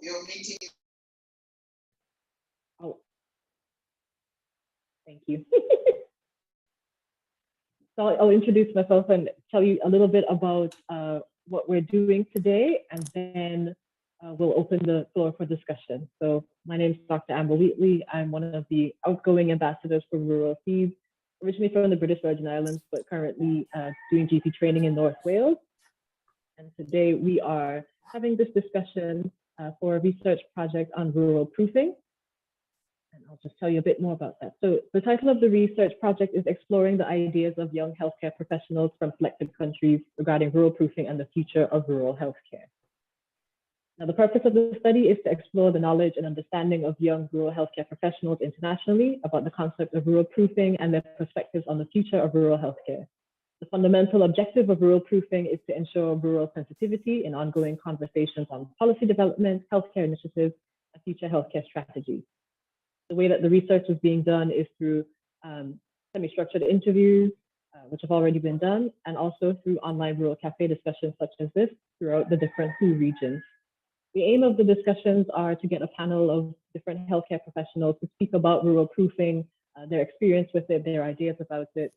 your meeting. Oh, thank you. So I'll introduce myself and tell you a little bit about what we're doing today, and then we'll open the floor for discussion. So my name is Dr. Amber Wheatley. I'm one of the outgoing ambassadors for Rural Affairs, originally from the British Virgin Islands, but currently doing GP training in North Wales. And today we are having this discussion for a research project on rural proofing. And I'll just tell you a bit more about that. So the title of the research project is Exploring the Ideas of Young Healthcare Professionals from Selected Countries Regarding Rural Proofing and the Future of Rural Healthcare. Now, the purpose of the study is to explore the knowledge and understanding of young rural healthcare professionals internationally about the concept of rural proofing and their perspectives on the future of rural healthcare. The fundamental objective of rural proofing is to ensure rural sensitivity in ongoing conversations on policy development, healthcare initiatives, and future healthcare strategies. The way that the research is being done is through semi-structured interviews, which have already been done, and also through online rural cafe discussions such as this throughout the different WHO regions. The aim of the discussions are to get a panel of different healthcare professionals to speak about rural proofing, their experience with it, their ideas about it,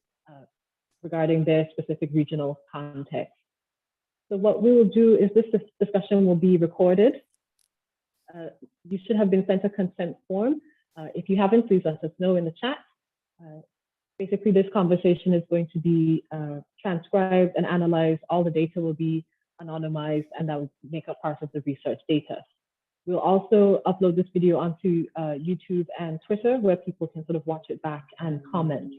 regarding their specific regional context. So what we will do is this discussion will be recorded. You should have been sent a consent form. If you haven't, please let us know in the chat. Basically, this conversation is going to be transcribed and analyzed. All the data will be anonymized, and that will make up part of the research data. We'll also upload this video onto YouTube and Twitter, where people can sort of watch it back and comment.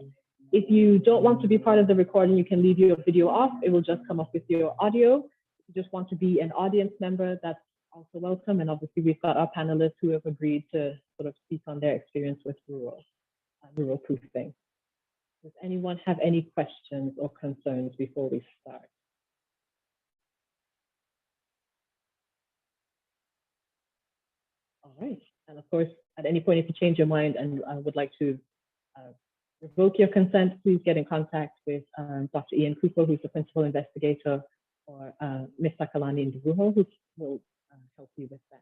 If you don't want to be part of the recording, you can leave your video off. It will just come up with your audio. If you just want to be an audience member, that's also welcome. And obviously, we've got our panelists who have agreed to sort of speak on their experience with rural proofing. Does anyone have any questions or concerns before we start? All right. And of course, at any point, if you change your mind and would like to revoke your consent, please get in contact with Dr. Ian Cooper, who's the principal investigator, or Ms. Sakalani Nduruho, who will help you with that.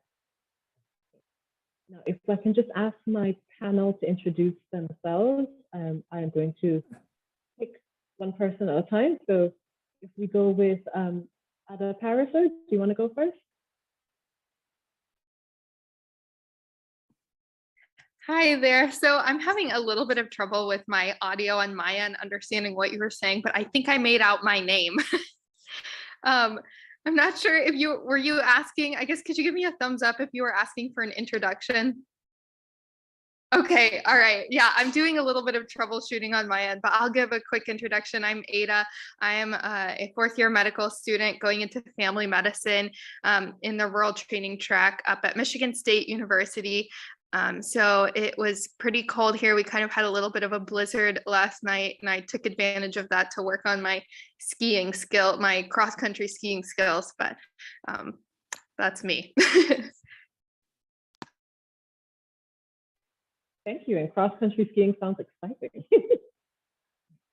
Now, if I can just ask my panel to introduce themselves, I am going to pick one person at a time. So if we go with Ada Pariser, do you want to go first? Hi there. So I'm having a little bit of trouble with my audio on my end, understanding what you were saying, but I think I made out my name. I'm not sure if were you asking, I guess, could you give me a thumbs up if you were asking for an introduction? Okay, all right. Yeah, I'm doing a little bit of troubleshooting on my end, but I'll give a quick introduction. I'm Ada. I am a fourth-year medical student going into family medicine in the rural training track up at Michigan State University. So it was pretty cold here. We kind of had a little bit of a blizzard last night, and I took advantage of that to work on my skiing skill, my cross-country skiing skills, but that's me. Thank you. And cross-country skiing sounds exciting.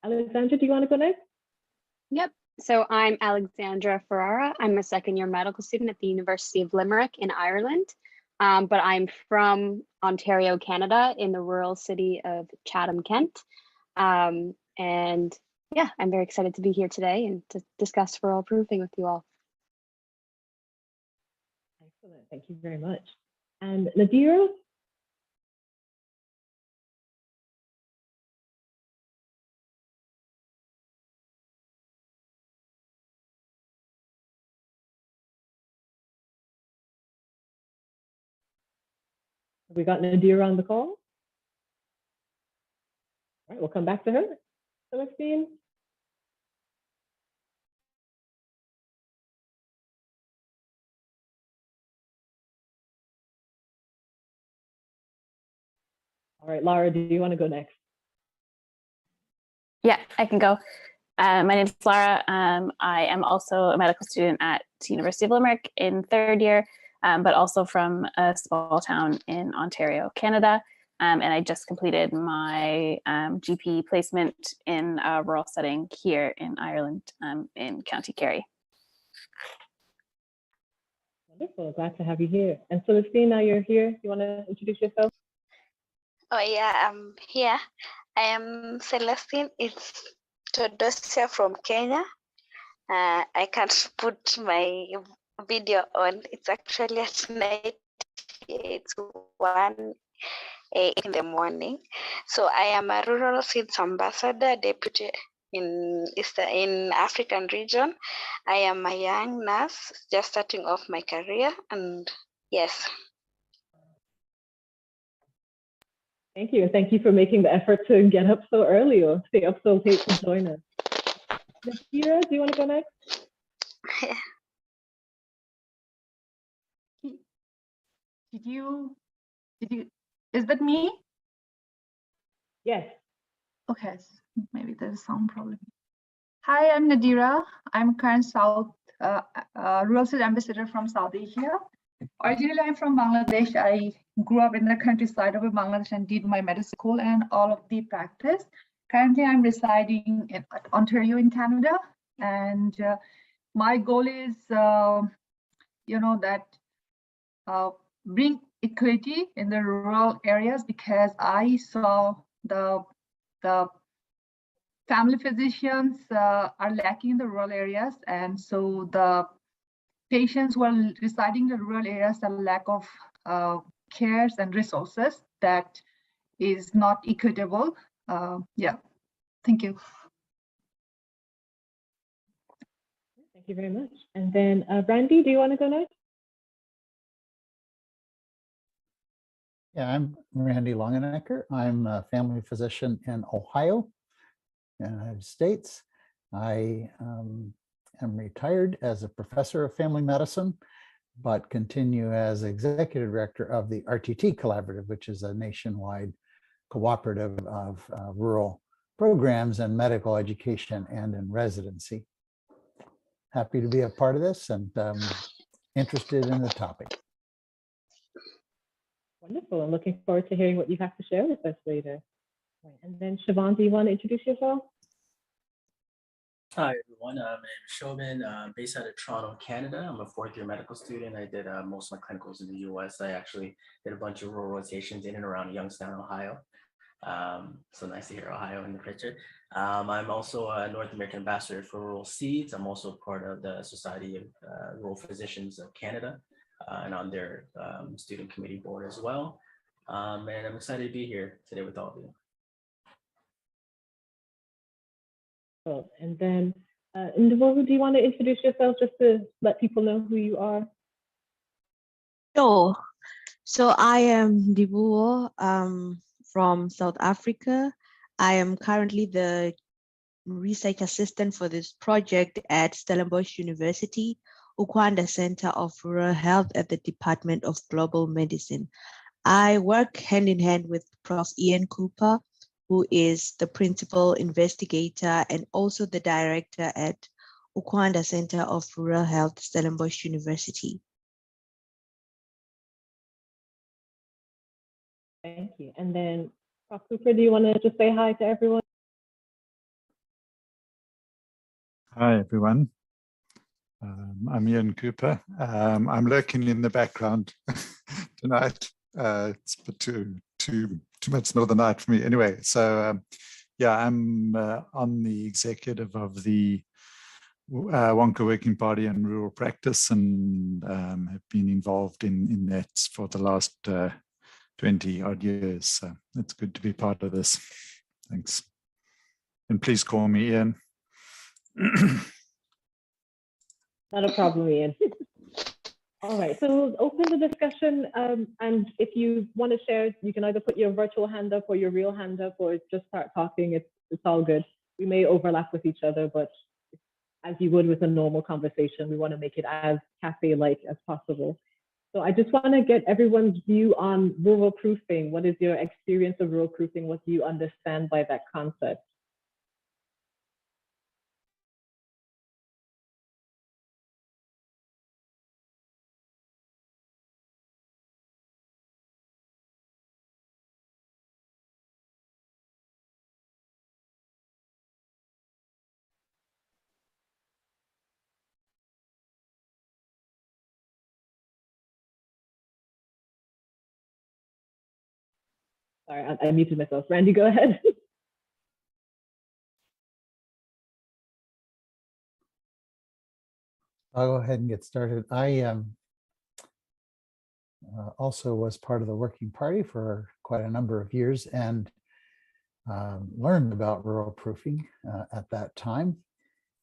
Alexandra, do you want to go next? Yep. So I'm Alexandra Ferrara. I'm a second-year medical student at the University of Limerick in Ireland. But I'm from Ontario, Canada, in the rural city of Chatham, Kent. And yeah, I'm very excited to be here today and to discuss rural proofing with you all. Excellent. Thank you very much. And Nadira? We got Nadira on the call. All right, we'll come back to her. Celestine. All right, Lara, do you want to go next? Yeah, I can go. My name is Lara. I am also a medical student at the University of Limerick in third year, but also from a small town in Ontario, Canada. And I just completed my GP placement in a rural setting here in Ireland, in County Kerry. Wonderful. Glad to have you here. And Celestine, now you're here. You want to introduce yourself? Oh yeah, I'm here. I am Celestine. It's Todosia from Kenya. I can't put my video on. It's actually at night. It's 1 in the morning. So I am a rural seeds ambassador, deputy in African region. I am a young nurse, just starting off my career, and yes. Thank you. And thank you for making the effort to get up so early or stay up so late to join us. Nakira, do you want to go next? Is that me? Yes. Okay, maybe there's a sound problem. Hi, I'm Nadira. I'm current Rural State Ambassador from South Asia. Originally, I'm from Bangladesh. I grew up in the countryside of Bangladesh and did my medical school and all of the practice. Currently, I'm residing in Ontario in Canada. And my goal is, bring equity in the rural areas, because I saw the family physicians are lacking in the rural areas, and so the patients who are residing in the rural areas have lack of cares and resources that is not equitable. Yeah, thank you. Thank you very much. And then Brandy, do you want to go next? Yeah, I'm Randy Longinecker. I'm a family physician in Ohio, United States. I am retired as a professor of family medicine, but continue as executive director of the RTT Collaborative, which is a nationwide cooperative of rural programs in medical education and in residency. Happy to be a part of this and interested in the topic. Wonderful. I'm looking forward to hearing what you have to share with us later. Right. And then Siobhan, do you want to introduce yourself? Hi, everyone. My name is Shobin, based out of Toronto, Canada. I'm a fourth-year medical student. I did most of my clinicals in the US. I actually did a bunch of rural rotations in and around Youngstown, Ohio. So nice to hear Ohio in the picture. I'm also a North American ambassador for Rural Seeds. I'm also part of the Society of Rural Physicians of Canada and on their student committee board as well. And I'm excited to be here today with all of you. Cool. And then Ndivolu, do you want to introduce yourself just to let people know who you are? Sure. So I am Dibuo from South Africa. I am currently the research assistant for this project at Stellenbosch University, Ukwanda Center of Rural Health at the Department of Global Medicine. I work hand in hand with Prof. Ian Cooper, who is the principal investigator and also the director at Ukwanda Center of Rural Health, Stellenbosch University. Thank you. And then Prof. Cooper, do you want to just say hi to everyone? Hi, everyone. I'm Ian Cooper. I'm lurking in the background tonight. It's too much middle of the night for me. Anyway, so yeah, I'm on the executive of the Wonka Working Party and Rural Practice, and have been involved in that for the last 20 odd years. So it's good to be part of this. Thanks. And please call me Ian. Not a problem, Ian. All right, so we'll open the discussion. And if you want to share, you can either put your virtual hand up or your real hand up, or just start talking. It's all good. We may overlap with each other, but as you would with a normal conversation, we want to make it as cafe-like as possible. So I just want to get everyone's view on rural proofing. What is your experience of rural proofing? What do you understand by that concept? Sorry, I muted myself. Randy, go ahead. I'll go ahead and get started. I also was part of the working party for quite a number of years and learned about rural proofing at that time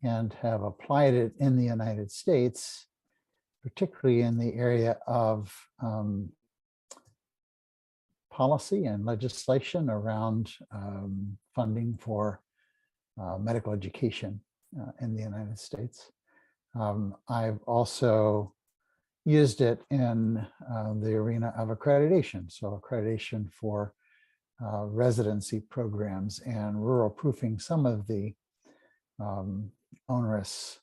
and have applied it in the United States, particularly in the area of policy and legislation around funding for medical education in the United States. I've also used it in the arena of accreditation, so accreditation for residency programs and rural proofing some of the onerous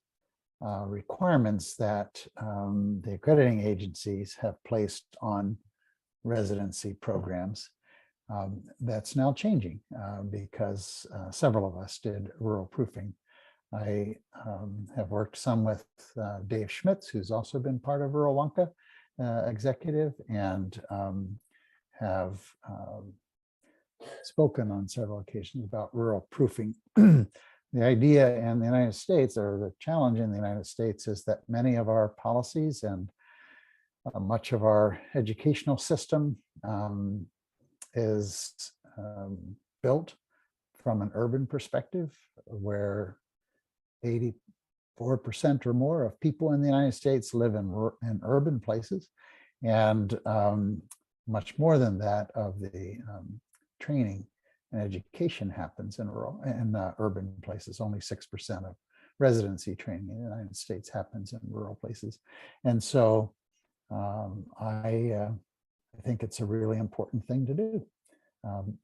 requirements that the accrediting agencies have placed on residency programs. That's now changing because several of us did rural proofing. I have worked some with Dave Schmitz, who's also been part of Rural Lanka executive, and have spoken on several occasions about rural proofing. The idea in the United States, or the challenge in the United States, is that many of our policies and much of our educational system is built from an urban perspective, where 84% or more of people in the United States live in urban places, and much more than that of the training and education happens in urban places. Only 6% of residency training in the United States happens in rural places. And so I think it's a really important thing to do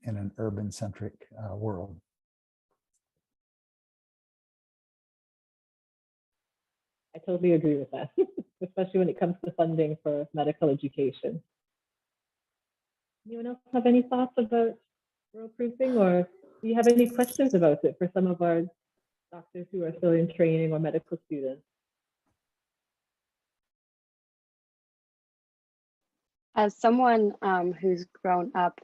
in an urban-centric world. I totally agree with that, especially when it comes to funding for medical education. Anyone else have any thoughts about rural proofing, or do you have any questions about it for some of our doctors who are still in training or medical students? As someone who's grown up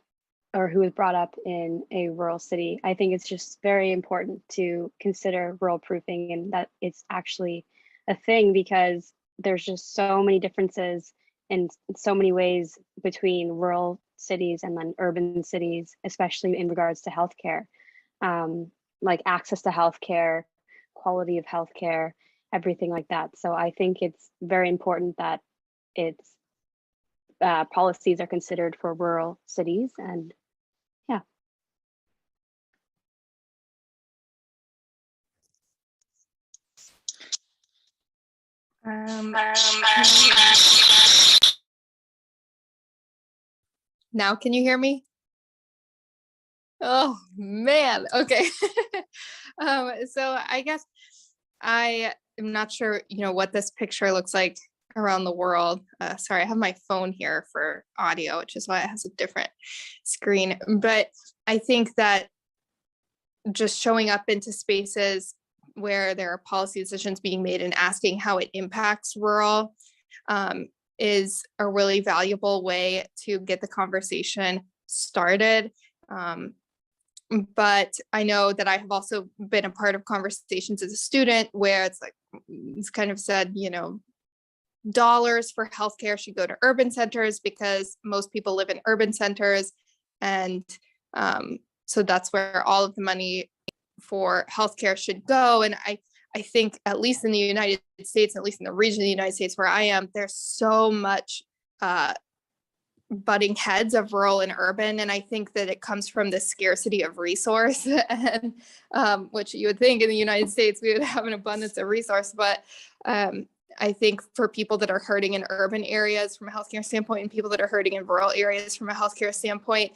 or who was brought up in a rural city, I think it's just very important to consider rural proofing, and that it's actually a thing, because there's just so many differences in so many ways between rural cities and then urban cities, especially in regards to healthcare, like access to healthcare, quality of healthcare, everything like that. So I think it's very important that it's policies are considered for rural cities, and yeah. Now, can you hear me? Oh man, okay. So I guess I am not sure, what this picture looks like around the world. Sorry, I have my phone here for audio, which is why it has a different screen. But I think that just showing up into spaces where there are policy decisions being made and asking how it impacts rural is a really valuable way to get the conversation started. But I know that I have also been a part of conversations as a student where it's kind of said, dollars for healthcare should go to urban centers because most people live in urban centers. And so that's where all of the money for healthcare should go. And I think, at least in the United States, at least in the region of the United States where I am, there's so much butting heads of rural and urban. And I think that it comes from the scarcity of resource, and which you would think in the United States we would have an abundance of resource. But I think for people that are hurting in urban areas from a healthcare standpoint, and people that are hurting in rural areas from a healthcare standpoint,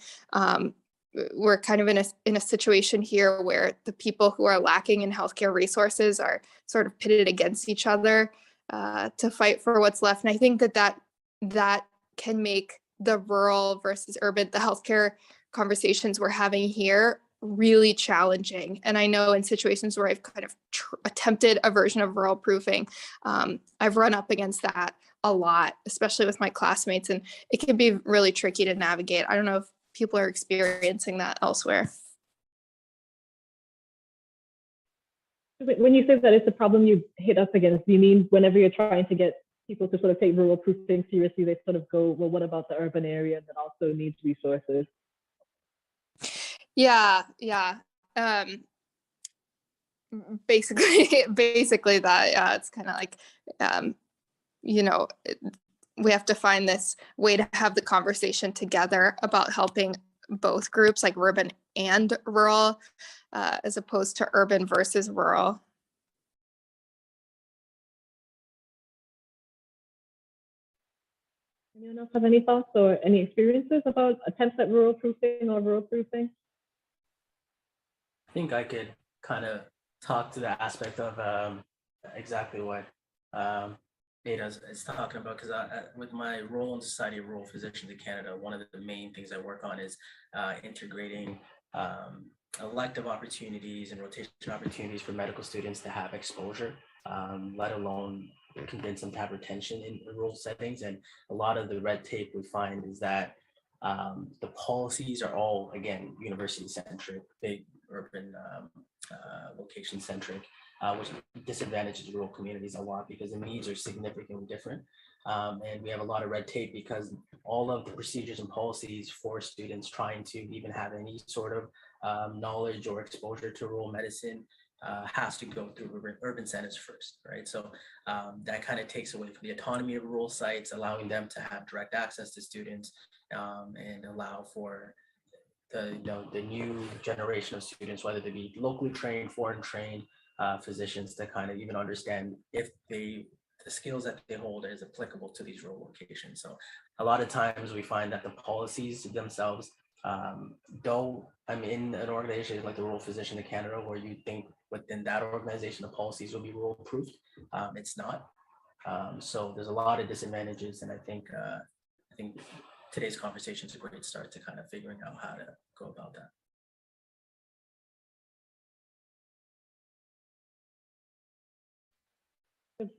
we're kind of in a situation here where the people who are lacking in healthcare resources are sort of pitted against each other to fight for what's left. And I think that can make the rural versus urban, the healthcare conversations we're having here, really challenging. And I know in situations where I've kind of attempted a version of rural proofing, I've run up against that a lot, especially with my classmates, and it can be really tricky to navigate. I don't know if people are experiencing that elsewhere. When you say that it's a problem you hit up against, do you mean whenever you're trying to get people to sort of take rural proofing seriously, they sort of go, well, what about the urban area that also needs resources? Yeah. Basically that. Yeah, it's kind of like, we have to find this way to have the conversation together about helping both groups, like urban and rural, as opposed to urban versus rural. Anyone else have any thoughts or any experiences about attempts at rural proofing or rural proofing? I think I could kind of talk to the aspect of exactly what Ada is talking about, because with my role in Society of Rural Physicians in Canada, one of the main things I work on is integrating elective opportunities and rotation opportunities for medical students to have exposure, let alone convince them to have retention in rural settings. And a lot of the red tape we find is that the policies are all, again, university centric, big urban location centric, which disadvantages rural communities a lot because the needs are significantly different. And we have a lot of red tape because all of the procedures and policies for students trying to even have any sort of knowledge or exposure to rural medicine has to go through urban centers first, right? So that kind of takes away from the autonomy of rural sites, allowing them to have direct access to students and allow for the new generation of students, whether they be locally trained, foreign trained physicians, to kind of even understand if the skills that they hold is applicable to these rural locations. So a lot of times we find that the policies themselves, though I'm in an organization like the Rural Physician of Canada, where you think within that organization the policies will be rural proofed, it's not. So there's a lot of disadvantages, and I think today's conversation is a great start to kind of figuring out how to go about that.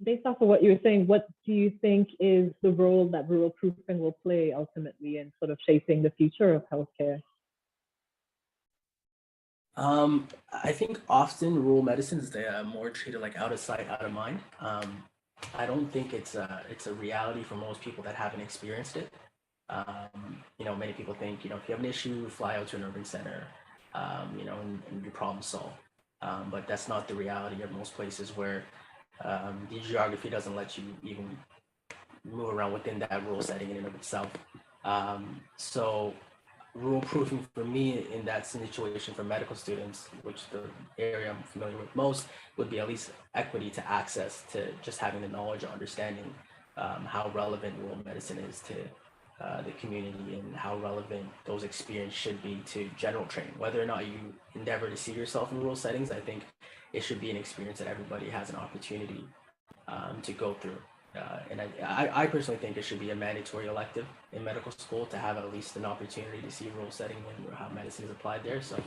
Based off of what you were saying, what do you think is the role that rural proofing will play ultimately in sort of shaping the future of healthcare? I think often rural medicines, they are more treated like out of sight, out of mind. I don't think it's a reality for most people that haven't experienced it. Many people think, if you have an issue, fly out to an urban center, and your problem solved. But that's not the reality of most places where the geography doesn't let you even move around within that rural setting in and of itself. So rural proofing for me in that situation for medical students, which the area I'm familiar with most, would be at least equity to access to just having the knowledge or understanding how relevant rural medicine is to the community and how relevant those experiences should be to general training. Whether or not you endeavor to see yourself in rural settings, I think it should be an experience that everybody has an opportunity to go through. And I personally think it should be a mandatory elective in medical school to have at least an opportunity to see rural setting and how medicine is applied there. So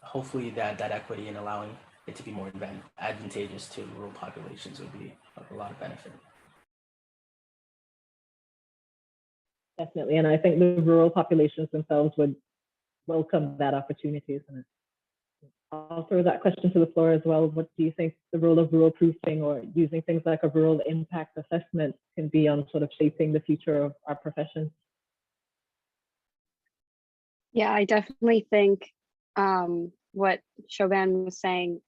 hopefully that equity and allowing it to be more advantageous to rural populations would be of a lot of benefit. Definitely, and I think the rural populations themselves would welcome that opportunity, isn't it? I'll throw that question to the floor as well. What do you think the role of rural proofing or using things like a rural impact assessment can be on sort of shaping the future of our profession? Yeah, I definitely think what Chauvin was saying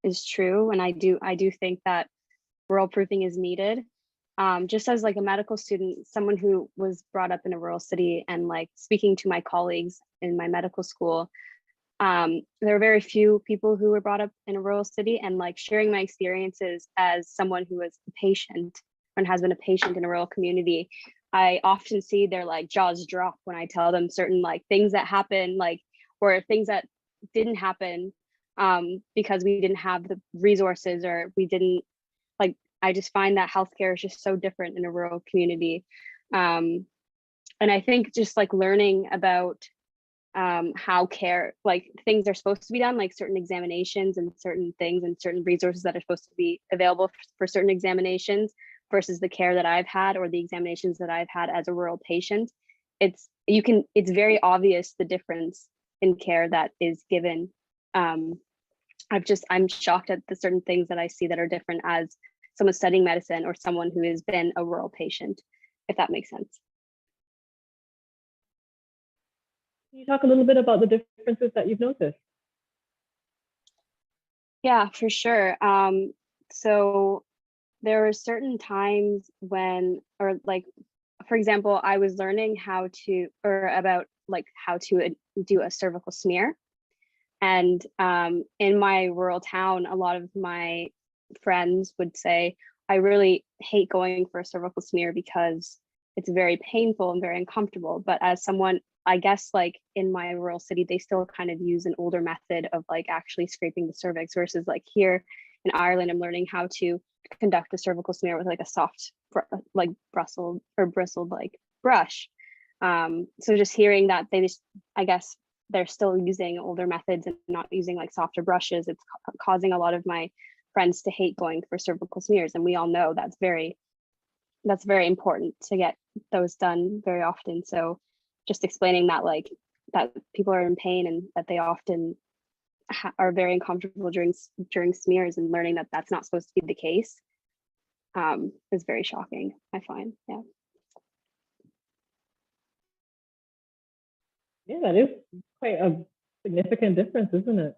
is true, and I do think that rural proofing is needed. Just as like a medical student, someone who was brought up in a rural city, and like speaking to my colleagues in my medical school, there are very few people who were brought up in a rural city, and like sharing my experiences as someone who was a patient and has been a patient in a rural community, I often see their like jaws drop when I tell them certain like things that happen, like, or things that didn't happen because we didn't have the resources, or we didn't, like, I just find that healthcare is just so different in a rural community. And I think just like learning about how care, like things are supposed to be done, like certain examinations and certain things and certain resources that are supposed to be available for certain examinations versus the care that I've had or the examinations that I've had as a rural patient it's very obvious the difference in care that is given. I'm shocked at the certain things that I see that are different as someone studying medicine or someone who has been a rural patient, if that makes sense. Can you talk a little bit about the differences that you've noticed? Yeah, for sure. So there were certain times when, or like, for example, I was learning how to do a cervical smear. And in my rural town, a lot of my friends would say, I really hate going for a cervical smear because it's very painful and very uncomfortable. But as someone, I guess like in my rural city, they still kind of use an older method of like actually scraping the cervix versus like here in Ireland, I'm learning how to conduct a cervical smear with like a soft, like bristled like brush. So just hearing that I guess they're still using older methods and not using like softer brushes, it's causing a lot of my friends to hate going for cervical smears. And we all know that's very important to get those done very often. So just explaining that like that people are in pain and that they often are very uncomfortable during smears, and learning that that's not supposed to be the case is very shocking, I find. Yeah. Yeah, that is quite a significant difference, isn't it?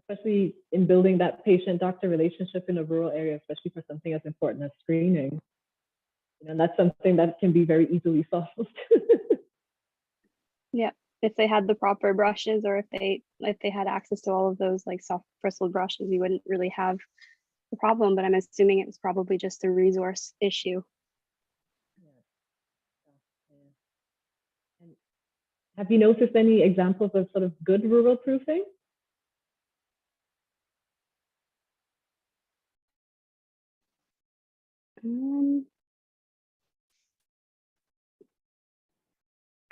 Especially in building that patient-doctor relationship in a rural area, especially for something as important as screening. And that's something that can be very easily solved. Yeah, if they had the proper brushes, or if they had access to all of those like soft bristled brushes, you wouldn't really have the problem. But I'm assuming it was probably just a resource issue. And have you noticed any examples of sort of good rural proofing?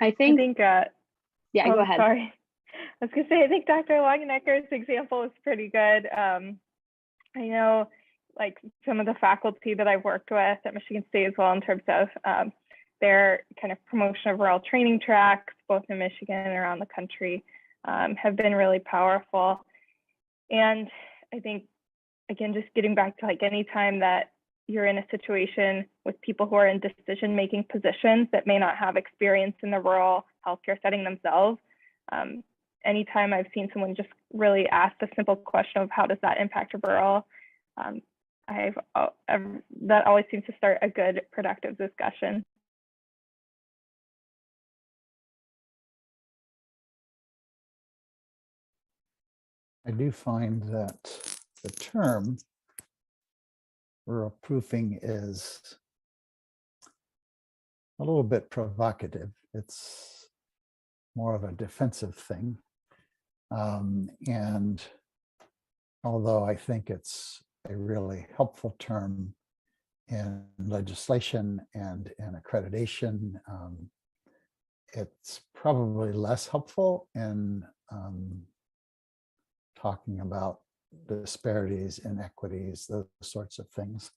I think yeah, go ahead. Sorry. I was going to say, I think Dr. Longinecker's example is pretty good. I know like some of the faculty that I've worked with at Michigan State as well in terms of their kind of promotion of rural training tracks, both in Michigan and around the country, have been really powerful. And I think, again, just getting back to like any time that you're in a situation with people who are in decision-making positions that may not have experience in the rural healthcare setting themselves, anytime I've seen someone just really ask the simple question of how does that impact rural, that always seems to start a good, productive discussion. I do find that the term rural proofing is a little bit provocative. It's more of a defensive thing. And although I think it's a really helpful term in legislation and in accreditation, it's probably less helpful in talking about disparities, inequities, those sorts of things,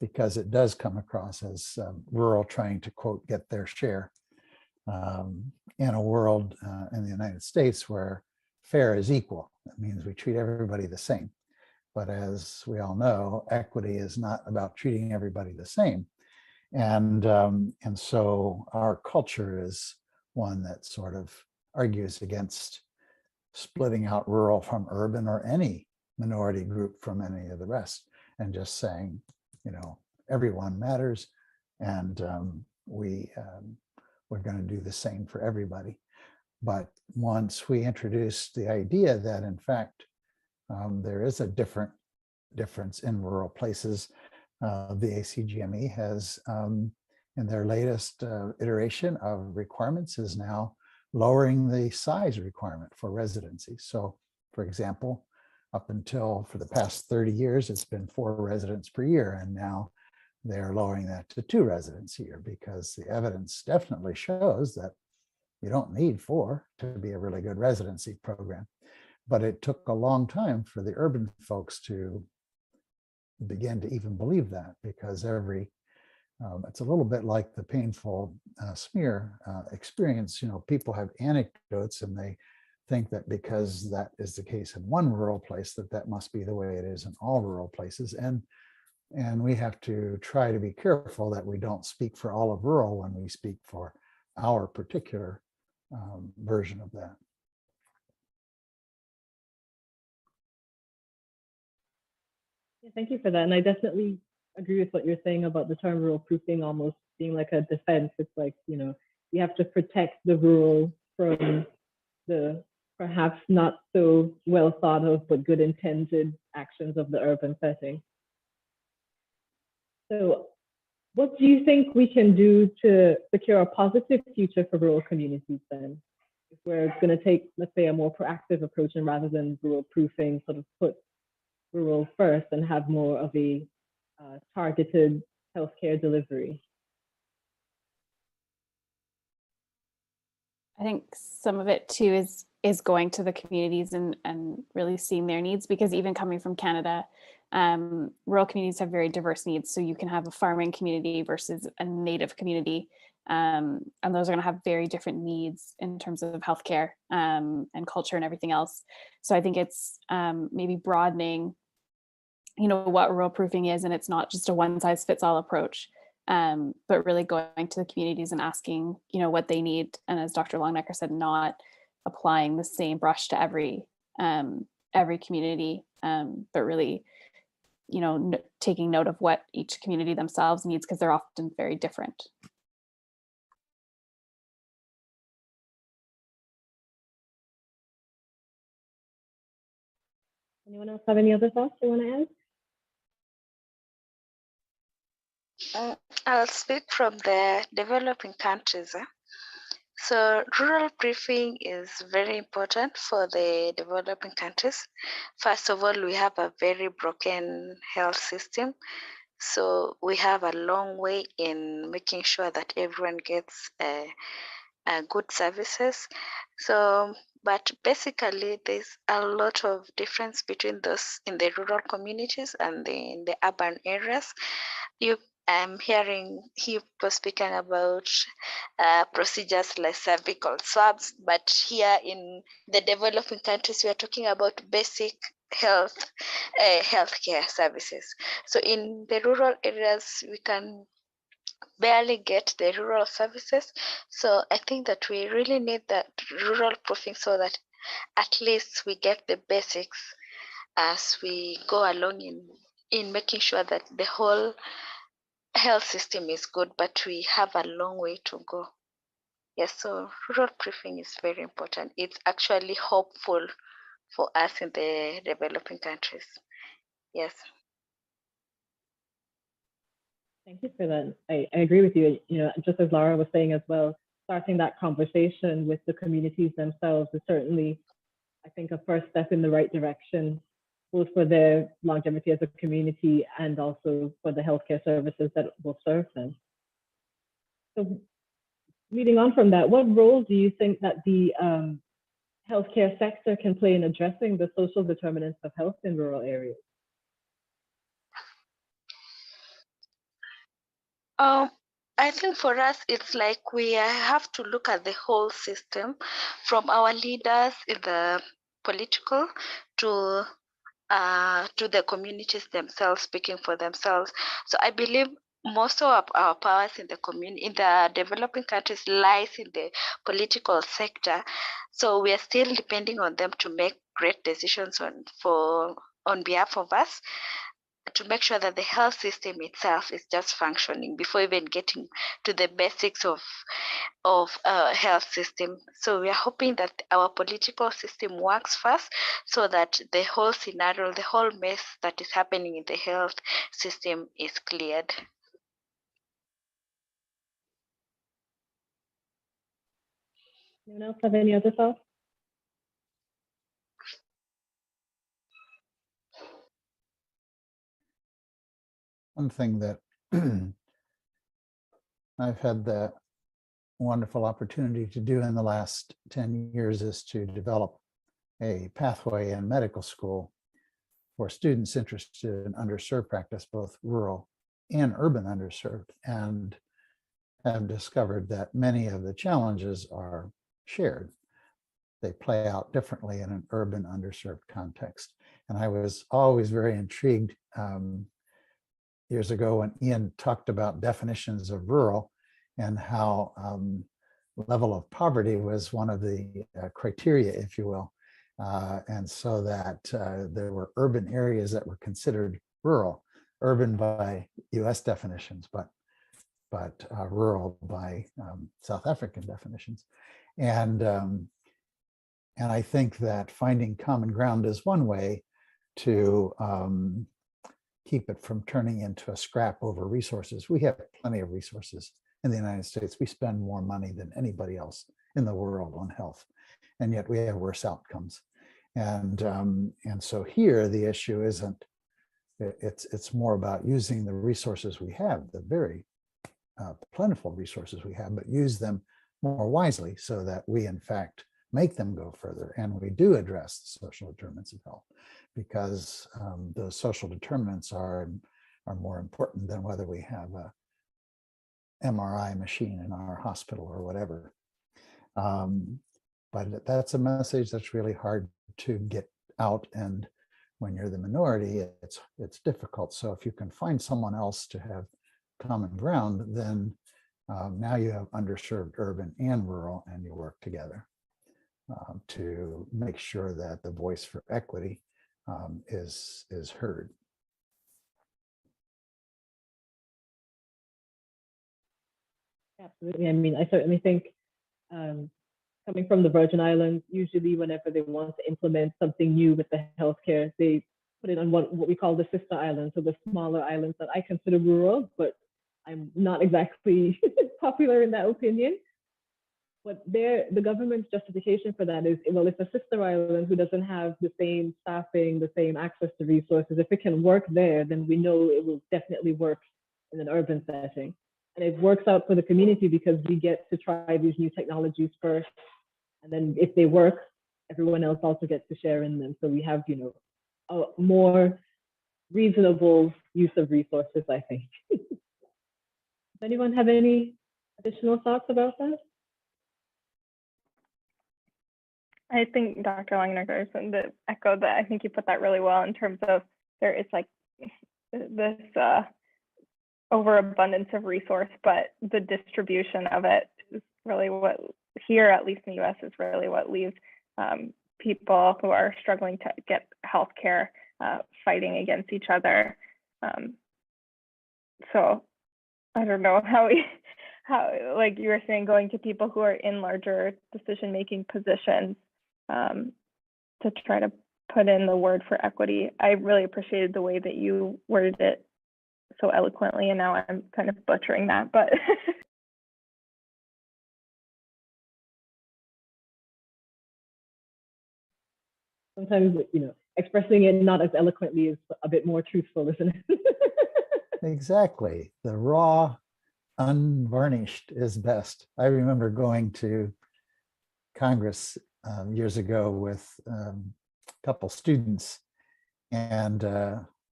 because it does come across as rural trying to, quote, get their share in a world in the United States where fair is equal. That means we treat everybody the same. But as we all know, equity is not about treating everybody the same. And so our culture is one that sort of argues against splitting out rural from urban or any minority group from any of the rest, and just saying, you know, everyone matters, and we're going to do the same for everybody. But once we introduce the idea that in fact there is a difference in rural places, the ACGME has in their latest iteration of requirements is now lowering the size requirement for residency. So for example, up until for the past 30 years, it's been 4 residents per year. And now they're lowering that to 2 residents a year, because the evidence definitely shows that you don't need 4 to be a really good residency program. But it took a long time for the urban folks to begin to even believe that, because every It's a little bit like the painful smear experience. You know, people have anecdotes and they think that because that is the case in one rural place, that that must be the way it is in all rural places. And we have to try to be careful that we don't speak for all of rural when we speak for our particular version of that. Yeah, thank you for that. And I definitely agree with what you're saying about the term rural proofing almost being like a defense. It's like, you know, you have to protect the rural from the perhaps not so well thought of but good intended actions of the urban setting. So what do you think we can do to secure a positive future for rural communities then? If we're going to take, let's say, a more proactive approach and rather than rural proofing, sort of put rural first and have more of a targeted healthcare delivery? I think some of it too is going to the communities and really seeing their needs, because even coming from Canada, rural communities have very diverse needs. So you can have a farming community versus a native community, and those are going to have very different needs in terms of healthcare and culture and everything else. So I think it's maybe broadening, you know, what rural proofing is, and it's not just a one size fits all approach. But really going to the communities and asking, you know, what they need. And as Dr. Longinecker said, not applying the same brush to every community, but really, you know, taking note of what each community themselves needs, because they're often very different. Anyone else have any other thoughts they want to add? I'll speak from the developing countries. So rural briefing is very important for the developing countries. First of all, we have a very broken health system. So we have a long way in making sure that everyone gets good services. So, but basically there's a lot of difference between those in the rural communities and in the urban areas. I'm hearing people speaking about procedures like cervical swabs, but here in the developing countries, we are talking about basic healthcare services. So in the rural areas, we can barely get the rural services. So I think that we really need that rural proofing so that at least we get the basics as we go along in making sure that the whole health system is good, but we have a long way to go. Yes, so rural proofing is very important. It's actually hopeful for us in the developing countries. Yes. Thank you for that. I agree with you. You know, just as Laura was saying as well, starting that conversation with the communities themselves is certainly, I think, a first step in the right direction, both for their longevity as a community and also for the healthcare services that will serve them. So leading on from that, what role do you think that the healthcare sector can play in addressing the social determinants of health in rural areas? I think for us, it's like we have to look at the whole system, from our leaders in the political to the communities themselves, speaking for themselves. So I believe most of our powers in the community, in the developing countries, lies in the political sector. So we are still depending on them to make great decisions on behalf of us, to make sure that the health system itself is just functioning before even getting to the basics of health system. So we are hoping that our political system works first, so that the whole scenario, the whole mess that is happening in the health system is cleared. Anyone else have any other thoughts? One thing that I've had the wonderful opportunity to do in the last 10 years is to develop a pathway in medical school for students interested in underserved practice, both rural and urban underserved, and have discovered that many of the challenges are shared. They play out differently in an urban underserved context. And I was always very intrigued years ago when Ian talked about definitions of rural and how level of poverty was one of the criteria, if you will. And so that there were urban areas that were considered rural, urban by US definitions, but rural by South African definitions. And I think that finding common ground is one way to keep it from turning into a scrap over resources. We have plenty of resources in the United States. We spend more money than anybody else in the world on health, and yet we have worse outcomes. And so here the issue isn't, it's more about using the resources we have, the very plentiful resources we have, but use them more wisely so that we in fact make them go further, and we do address the social determinants of health, because those social determinants are more important than whether we have a MRI machine in our hospital or whatever. But that's a message that's really hard to get out, and when you're the minority, it's difficult. So if you can find someone else to have common ground, then now you have underserved urban and rural, and you work together to make sure that the voice for equity is heard. Absolutely. I mean, I certainly think coming from the Virgin Islands, usually whenever they want to implement something new with the healthcare, they put it on what we call the sister islands, so the smaller islands that I consider rural, but I'm not exactly popular in that opinion. But the government's justification for that is, well, if a sister island who doesn't have the same staffing, the same access to resources, if it can work there, then we know it will definitely work in an urban setting. And it works out for the community because we get to try these new technologies first. And then if they work, everyone else also gets to share in them. So we have, you know, a more reasonable use of resources, I think. Does anyone have any additional thoughts about that? I think Dr. Longinecker to echo that. I think you put that really well in terms of there is like this overabundance of resource, but the distribution of it is really what here, at least in the US, is really what leaves people who are struggling to get healthcare fighting against each other. So I don't know how like you were saying, going to people who are in larger decision-making positions to try to put in the word for equity. I really appreciated the way that you worded it so eloquently, and now I'm kind of butchering that, but sometimes, you know, expressing it not as eloquently is a bit more truthful, isn't it? Exactly. The raw, unvarnished is best. I remember going to Congress years ago with a couple students and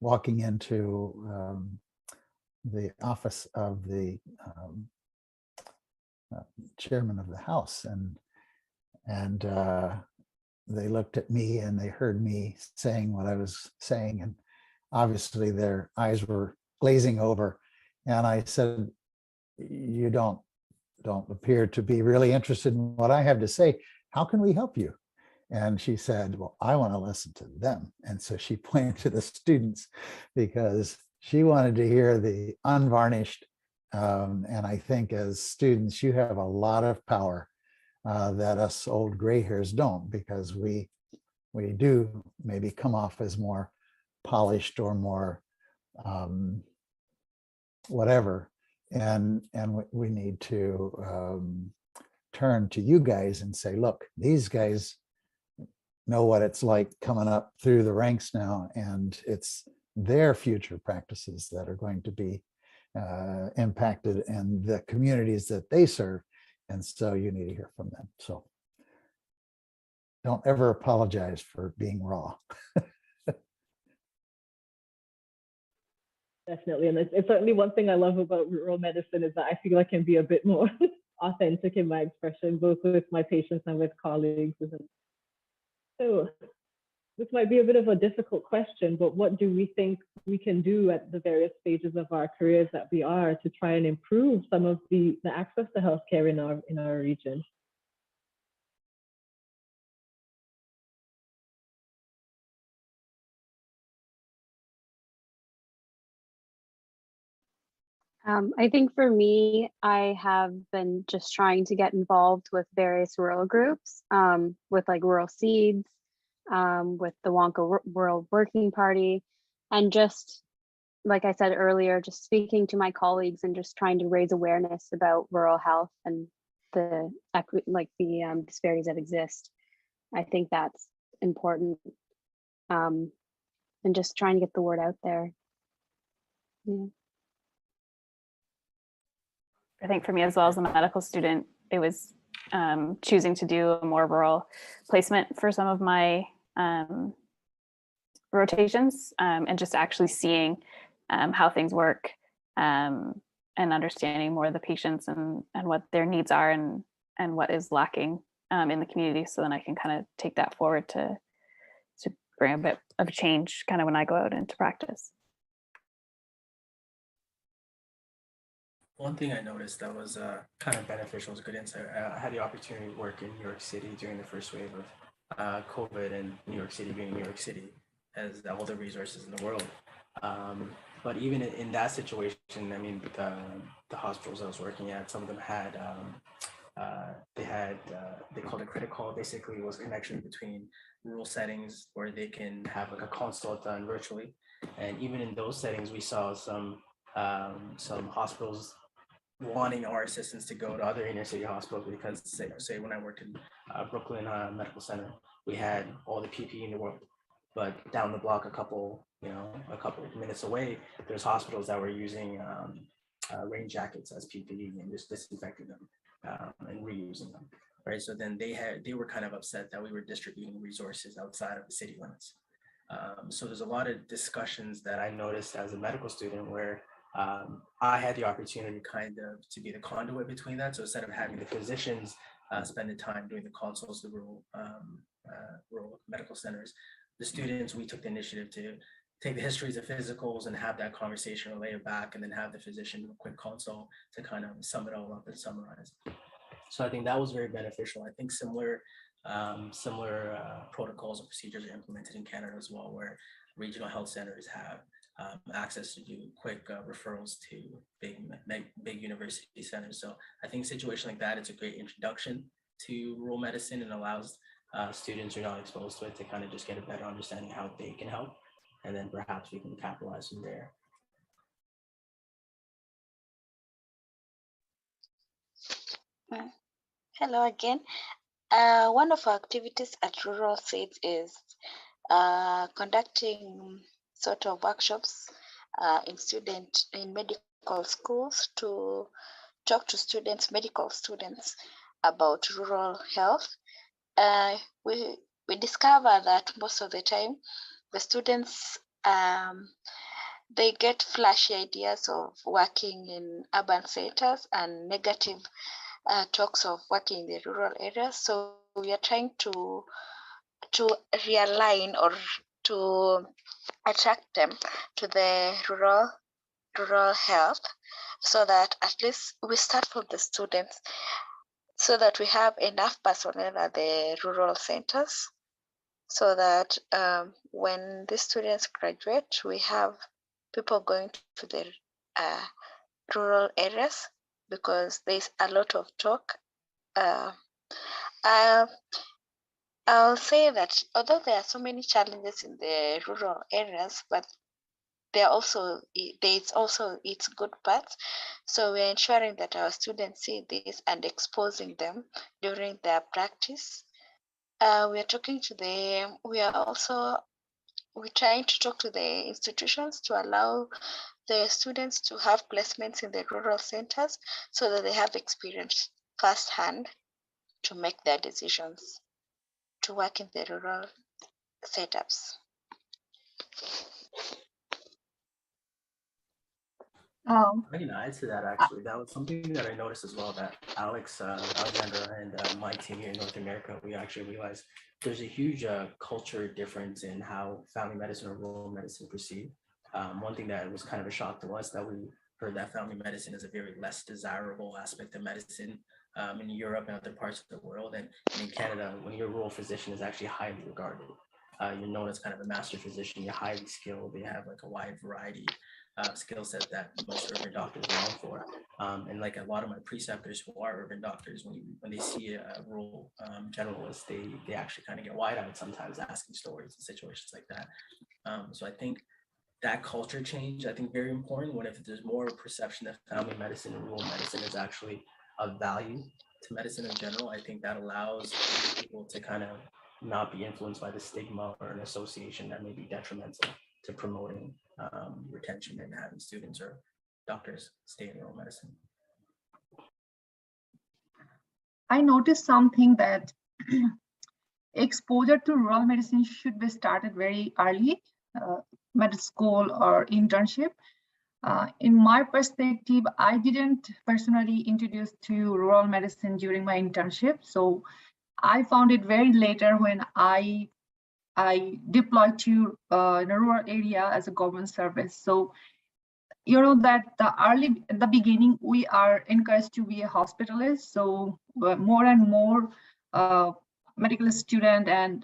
walking into the office of the chairman of the House, and they looked at me and they heard me saying what I was saying, and obviously their eyes were glazing over. And I said, "You don't appear to be really interested in what I have to say. How can we help you?" And she said, "Well, I want to listen to them." And so she pointed to the students because she wanted to hear the unvarnished. And I think as students, you have a lot of power that us old gray hairs don't, because we do maybe come off as more polished or more whatever. And we need to turn to you guys and say, look, these guys know what it's like coming up through the ranks now, and it's their future practices that are going to be impacted and the communities that they serve. And so you need to hear from them. So don't ever apologize for being raw. Definitely. And it's certainly one thing I love about rural medicine is that I feel I can be a bit more authentic in my expression, both with my patients and with colleagues. So this might be a bit of a difficult question, but what do we think we can do at the various stages of our careers that we are to try and improve some of the access to healthcare in our region? I think for me, I have been just trying to get involved with various rural groups, with like Rural Seeds, with the Wonka World Working Party, and just like I said earlier, just speaking to my colleagues and just trying to raise awareness about rural health and the disparities that exist. I think that's important, and just trying to get the word out there. Yeah. I think for me as well as a medical student, it was choosing to do a more rural placement for some of my rotations, and just actually seeing how things work, and understanding more of the patients and what their needs are and what is lacking in the community. So then I can kind of take that forward to bring a bit of change kind of when I go out into practice. One thing I noticed that was kind of beneficial, was good insight. I had the opportunity to work in New York City during the first wave of COVID, and New York City being New York City has all the resources in the world. But even in that situation, I mean, the hospitals I was working at, some of them had, they called it credit call. Basically, it was a connection between rural settings where they can have like a consult done virtually. And even in those settings, we saw some hospitals wanting our assistance to go to other inner city hospitals, because say when I worked in Brooklyn Medical Center, we had all the PPE in the world, but down the block, a couple minutes away, there's hospitals that were using rain jackets as PPE and just disinfecting them and reusing them, right? So then they were kind of upset that we were distributing resources outside of the city limits. So there's a lot of discussions that I noticed as a medical student where I had the opportunity kind of to be the conduit between that. So instead of having the physicians spend the time doing the consults, the rural medical centers, the students, we took the initiative to take the histories of physicals and have that conversation, relay it back, and then have the physician do a quick consult to kind of sum it all up and summarize. So I think that was very beneficial. I think similar protocols and procedures are implemented in Canada as well, where regional health centers have access to do quick referrals to big university centers. So I think a situation like that, it's a great introduction to rural medicine and allows students who are not exposed to it to kind of just get a better understanding of how they can help. And then perhaps we can capitalize from there. Hello again. One of our activities at Rural Seeds is conducting sort of workshops in medical schools to talk to medical students about rural health. We discover that most of the time the students they get flashy ideas of working in urban centers and negative talks of working in the rural areas. So we are trying to realign or to attract them to the rural health, so that at least we start from the students, so that we have enough personnel at the rural centers, so that when the students graduate, we have people going to the rural areas, because there's a lot of talk. I'll say that although there are so many challenges in the rural areas, but there's also its good parts. So we're ensuring that our students see this and exposing them during their practice. We're trying to talk to the institutions to allow the students to have placements in the rural centers, so that they have experience firsthand to make their decisions to work in the rural setups. I can add to that actually. That was something that I noticed as well, that Alexandra and my team here in North America, we actually realized there's a huge culture difference in how family medicine or rural medicine perceived. One thing that was kind of a shock to us, that we heard that family medicine is a very less desirable aspect of medicine in Europe and other parts of the world. And in Canada, when you're a rural physician, is actually highly regarded. You're known as kind of a master physician, you're highly skilled, they have like a wide variety skill set that most urban doctors are known for. And like a lot of my preceptors who are urban doctors, when they see a rural generalist, they actually kind of get wide-eyed sometimes, asking stories and situations like that. So I think that culture change, I think very important. When if there's more perception that family medicine and rural medicine is actually of value to medicine in general, I think that allows people to kind of not be influenced by the stigma or an association that may be detrimental to promoting retention and having students or doctors stay in rural medicine. I noticed something that exposure to rural medicine should be started very early, medical school or internship. In my perspective, I didn't personally introduce to rural medicine during my internship. So I found it very later when I deployed to in a rural area as a government service. So you know that at the beginning, we are encouraged to be a hospitalist. So more and more medical student and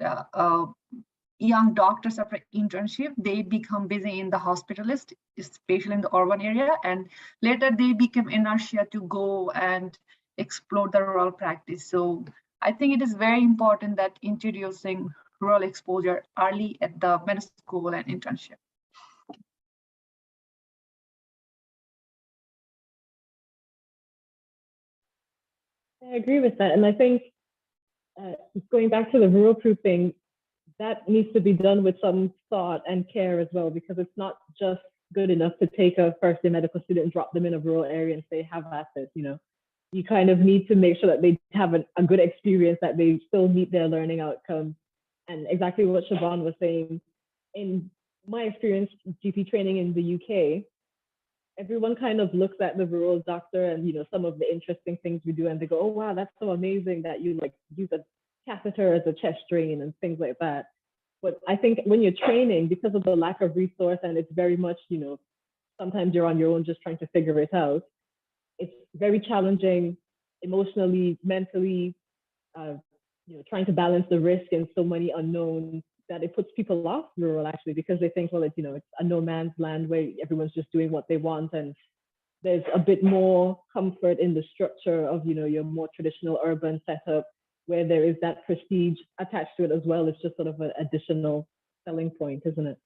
young doctors after internship, they become busy in the hospitalist, especially in the urban area. And later they become inertia to go and explore the rural practice. So I think it is very important that introducing rural exposure early at the medical school and internship. I agree with that. And I think going back to the rural proofing, that needs to be done with some thought and care as well, because it's not just good enough to take a first year medical student and drop them in a rural area and say, have at it, you know. You kind of need to make sure that they have a good experience, that they still meet their learning outcomes. And exactly what Siobhan was saying, in my experience, GP training in the UK, everyone kind of looks at the rural doctor and, you know, some of the interesting things we do, and they go, oh, wow, that's so amazing that you like use a catheter as a chest drain and things like that. But I think when you're training, because of the lack of resource, and it's very much, you know, sometimes you're on your own just trying to figure it out, it's very challenging emotionally, mentally, you know, trying to balance the risk and so many unknowns, that it puts people off rural actually, because they think, well, it's, you know, it's a no man's land where everyone's just doing what they want. And there's a bit more comfort in the structure of, you know, your more traditional urban setup, where there is that prestige attached to it as well. It's just sort of an additional selling point, isn't it?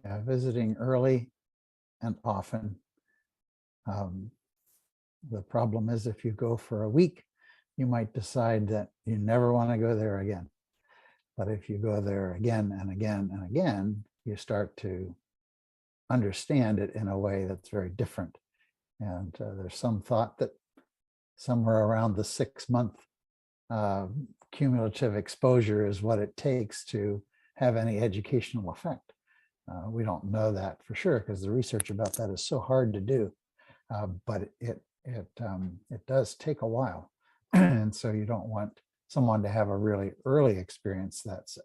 Yeah, visiting early and often. The problem is if you go for a week, you might decide that you never want to go there again. But if you go there again and again and again, you start to understand it in a way that's very different. And there's some thought that somewhere around the 6-month cumulative exposure is what it takes to have any educational effect. We don't know that for sure, because the research about that is so hard to do. But it does take a while. And so you don't want someone to have a really early experience that's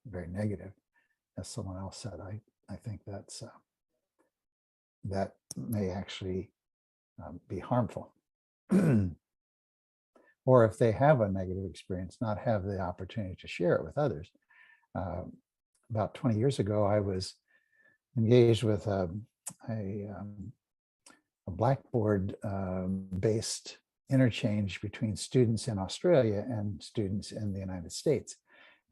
very negative. As someone else said, I think that's that may actually be harmful. Or if they have a negative experience, not have the opportunity to share it with others. About 20 years ago, I was engaged with a Blackboard-based interchange between students in Australia and students in the United States.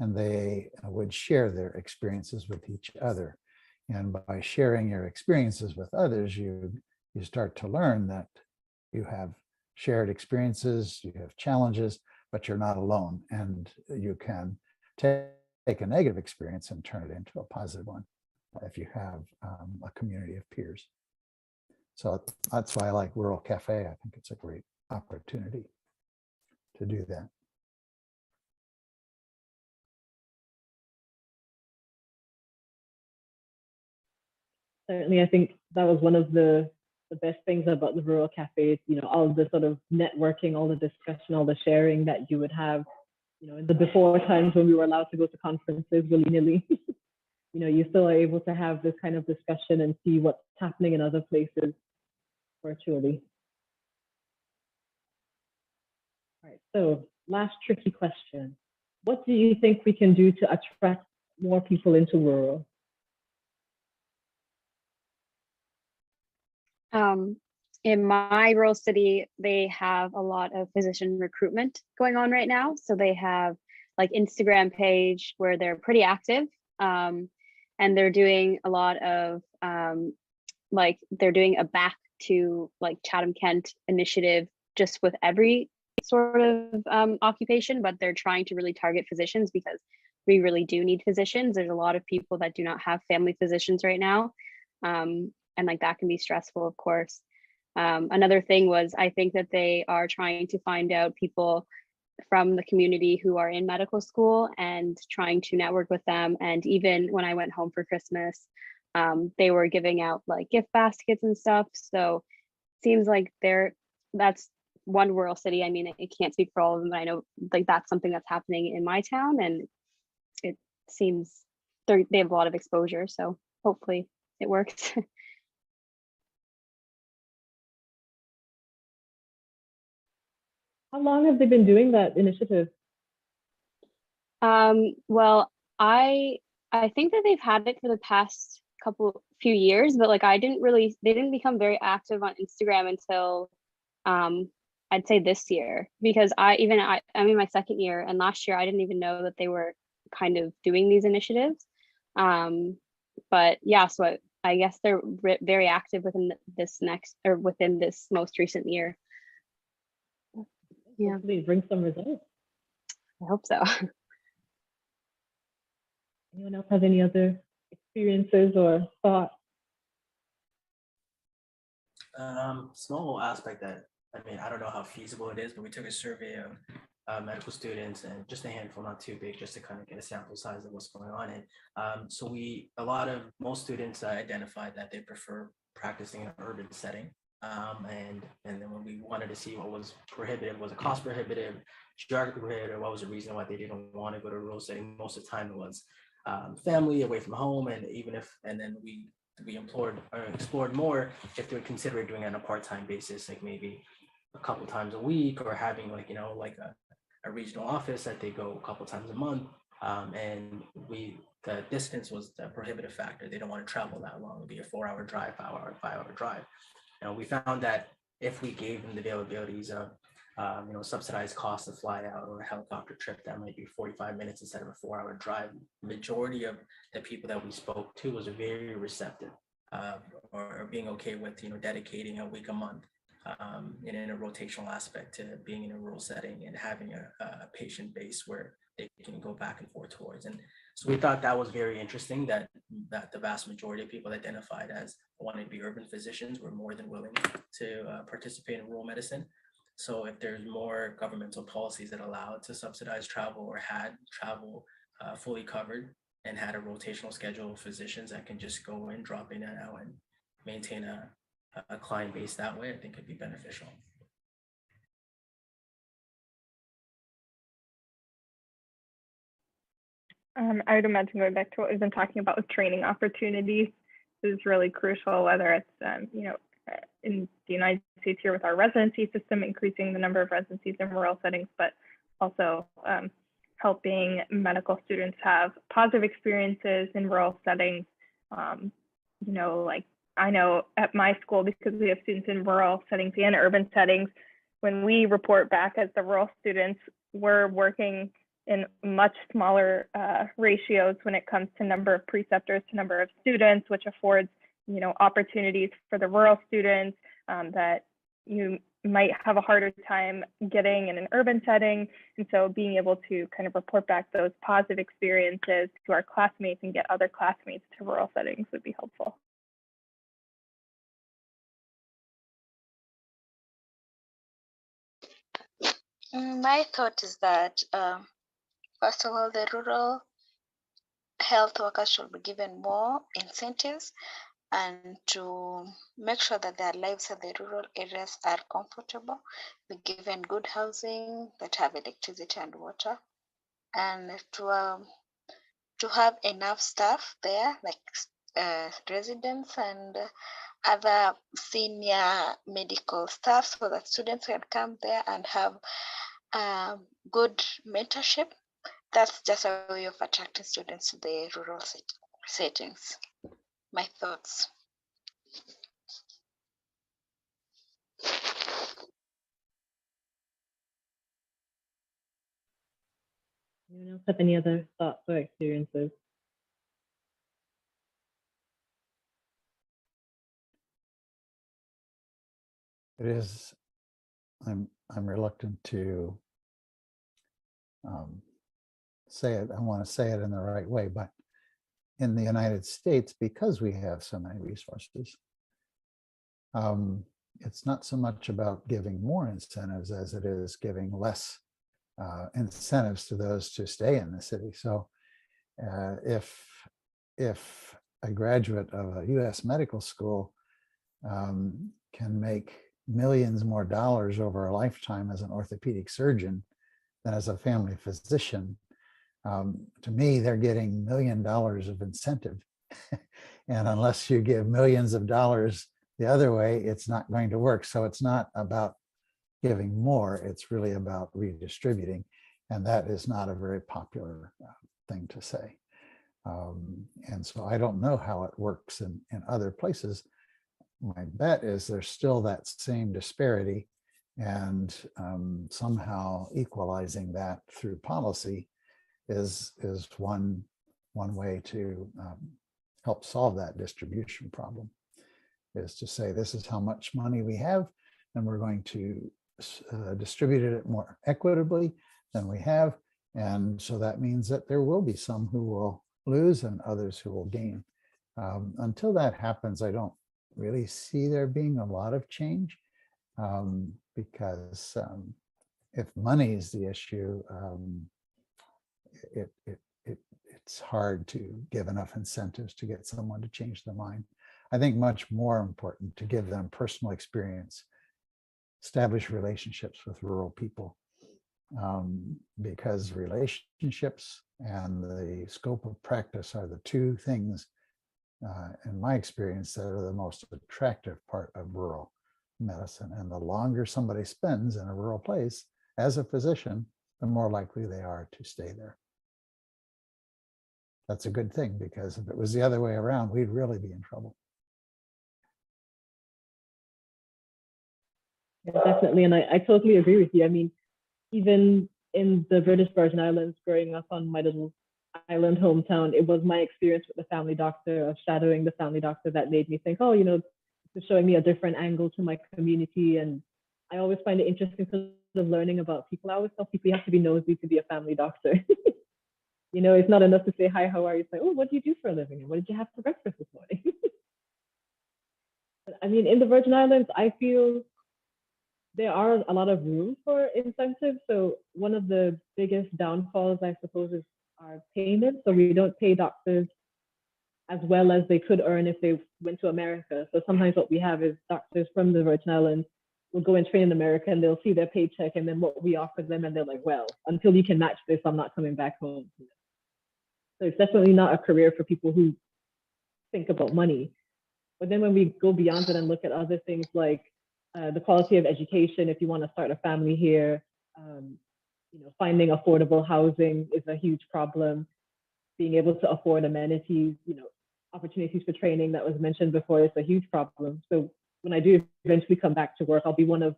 And they would share their experiences with each other. And by sharing your experiences with others, you start to learn that you have shared experiences, you have challenges, but you're not alone. And you can take a negative experience and turn it into a positive one if you have a community of peers. So that's why I like Rural Cafe. I think it's a great opportunity to do that. certainly, I think that was one of the best things about the rural cafes, all the sort of networking, all the discussion, all the sharing that you would have, in the before times when we were allowed to go to conferences willy-nilly. You still are able to have this kind of discussion and see what's happening in other places virtually. All right, so last tricky question. What do you think we can do to attract more people into rural? In my rural city, they have a lot of physician recruitment going on right now. So they have like Instagram page where they're pretty active, and they're doing a lot of they're doing a back to like Chatham Kent initiative just with every sort of occupation, but they're trying to really target physicians because we really do need physicians. There's a lot of people that do not have family physicians right now. And like that can be stressful, of course. Another thing was, I think that they are trying to find out people from the community who are in medical school and trying to network with them. And even when I went home for Christmas, they were giving out like gift baskets and stuff. So it seems like that's one rural city. I mean, I can't speak for all of them, but I know like that's something that's happening in my town, and it seems they have a lot of exposure. So hopefully it works. How long have they been doing that initiative? Well, I think that they've had it for the past few years, but like they didn't become very active on Instagram until I'd say this year, because I'm in my second year, and last year I didn't even know that they were kind of doing these initiatives. But yeah, so I guess they're very active within within this most recent year. Yeah, hopefully bring some results. I hope so. Anyone else have any other experiences or thoughts? Small aspect that, I don't know how feasible it is, but we took a survey of medical students, and just a handful, not too big, just to kind of get a sample size of what's going on. And so most students identified that they prefer practicing in an urban setting. And then when we wanted to see what was prohibitive, was it cost prohibitive, geographically prohibitive, what was the reason why they didn't want to go to a rural setting, most of the time it was family, away from home. And then we explored more if they would consider doing it on a part-time basis, like maybe a couple times a week, or having like a regional office that they go a couple times a month. And the distance was the prohibitive factor. They don't want to travel that long. It'd be a 4-hour drive, 5-hour drive. We found that if we gave them the availabilities of subsidized cost to fly out, or a helicopter trip that might be 45 minutes instead of a 4-hour drive, majority of the people that we spoke to was very receptive, or being okay with dedicating a week a month in a rotational aspect to being in a rural setting and having a patient base where they can go back and forth towards. And so we thought that was very interesting, that the vast majority of people identified as wanting to be urban physicians were more than willing to participate in rural medicine. So if there's more governmental policies that allow to subsidize travel, or had travel fully covered, and had a rotational schedule of physicians that can just go in, drop in and out, and maintain a client base that way, I think it'd be beneficial. I would imagine, going back to what we've been talking about with training opportunities, is really crucial, whether it's in the United States here with our residency system, increasing the number of residencies in rural settings, but also helping medical students have positive experiences in rural settings. Like I know at my school, because we have students in rural settings and urban settings, when we report back as the rural students, we're working in much smaller ratios when it comes to number of preceptors to number of students, which affords opportunities for the rural students that you might have a harder time getting in an urban setting. And so being able to kind of report back those positive experiences to our classmates and get other classmates to rural settings would be helpful. My thought is that, first of all, the rural health workers should be given more incentives and to make sure that their lives at the rural areas are comfortable, be given good housing, that have electricity and water, and to have enough staff there, like residents and other senior medical staff, so that students can come there and have good mentorship. That's just a way of attracting students to the rural settings. My thoughts. Anyone else have any other thoughts or experiences? It is, I'm reluctant to say it. I want to say it in the right way, but in the United States, because we have so many resources, it's not so much about giving more incentives as it is giving less incentives to those to stay in the city. So if a graduate of a US medical school can make millions more dollars over a lifetime as an orthopedic surgeon than as a family physician, to me, they're getting $1 million of incentive. And unless you give millions of dollars the other way, it's not going to work. So it's not about giving more, it's really about redistributing. And that is not a very popular thing to say. And so I don't know how it works in other places. My bet is there's still that same disparity, and somehow equalizing that through policy is one way to help solve that distribution problem, is to say this is how much money we have, and we're going to distribute it more equitably than we have. And so that means that there will be some who will lose and others who will gain. Until that happens, I don't really see there being a lot of change, because if money is the issue, it's hard to give enough incentives to get someone to change their mind. I think much more important to give them personal experience, establish relationships with rural people, because relationships and the scope of practice are the two things, in my experience, that are the most attractive part of rural medicine. And the longer somebody spends in a rural place as a physician, the more likely they are to stay there. That's a good thing, because if it was the other way around, we'd really be in trouble. Yeah, definitely. And I totally agree with you. I mean, even in the British Virgin Islands, growing up on my little island hometown, it was my experience with the family doctor, of shadowing the family doctor, that made me think, oh, you know, this is showing me a different angle to my community. And I always find it interesting sort of learning about people. I always tell people you have to be nosy to be a family doctor. You know, it's not enough to say, hi, how are you? It's like, oh, what do you do for a living? And what did you have for breakfast this morning? I mean, in the Virgin Islands, I feel there are a lot of room for incentives. So one of the biggest downfalls, I suppose, is our payment. So we don't pay doctors as well as they could earn if they went to America. So sometimes what we have is doctors from the Virgin Islands will go and train in America, and they'll see their paycheck and then what we offer them, and they're like, well, until you can match this, I'm not coming back home. So it's definitely not a career for people who think about money. But then when we go beyond it and look at other things like the quality of education, if you want to start a family here, you know, finding affordable housing is a huge problem. Being able to afford amenities, you know, opportunities for training that was mentioned before is a huge problem. So when I do eventually come back to work, I'll be one of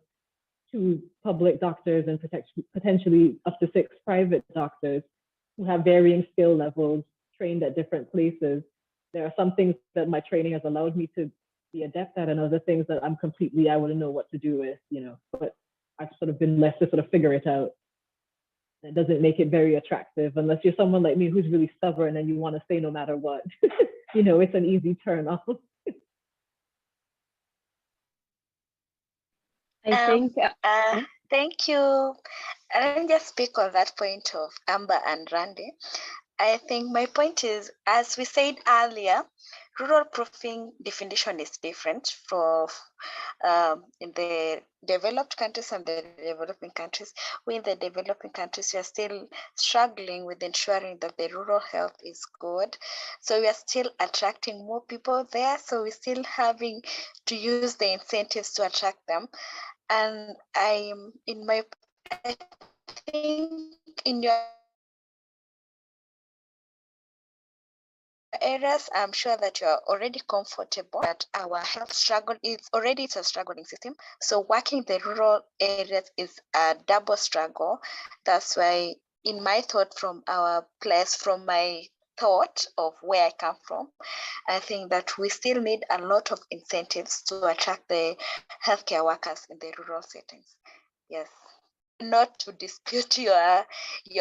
2 public doctors and potentially up to 6 private doctors who have varying skill levels, trained at different places. There are some things that my training has allowed me to be adept at, and other things that I'm completely, I wouldn't know what to do with, you know, but I've sort of been left to sort of figure it out. It doesn't make it very attractive unless you're someone like me who's really stubborn and you want to stay no matter what. You know, it's an easy turn off. I think Thank you. Let me just speak on that point of Amber and Randy. I think my point is, as we said earlier, rural proofing definition is different from in the developed countries and the developing countries. We in the developing countries, we are still struggling with ensuring that the rural health is good. So we are still attracting more people there. So we're still having to use the incentives to attract them. And I think in your areas, I'm sure that you're already comfortable that our health struggle is already, it's a struggling system. So working the rural areas is a double struggle. That's why in my thought from our place, from my thought of where I come from, I think that we still need a lot of incentives to attract the healthcare workers in the rural settings. Yes. Not to dispute your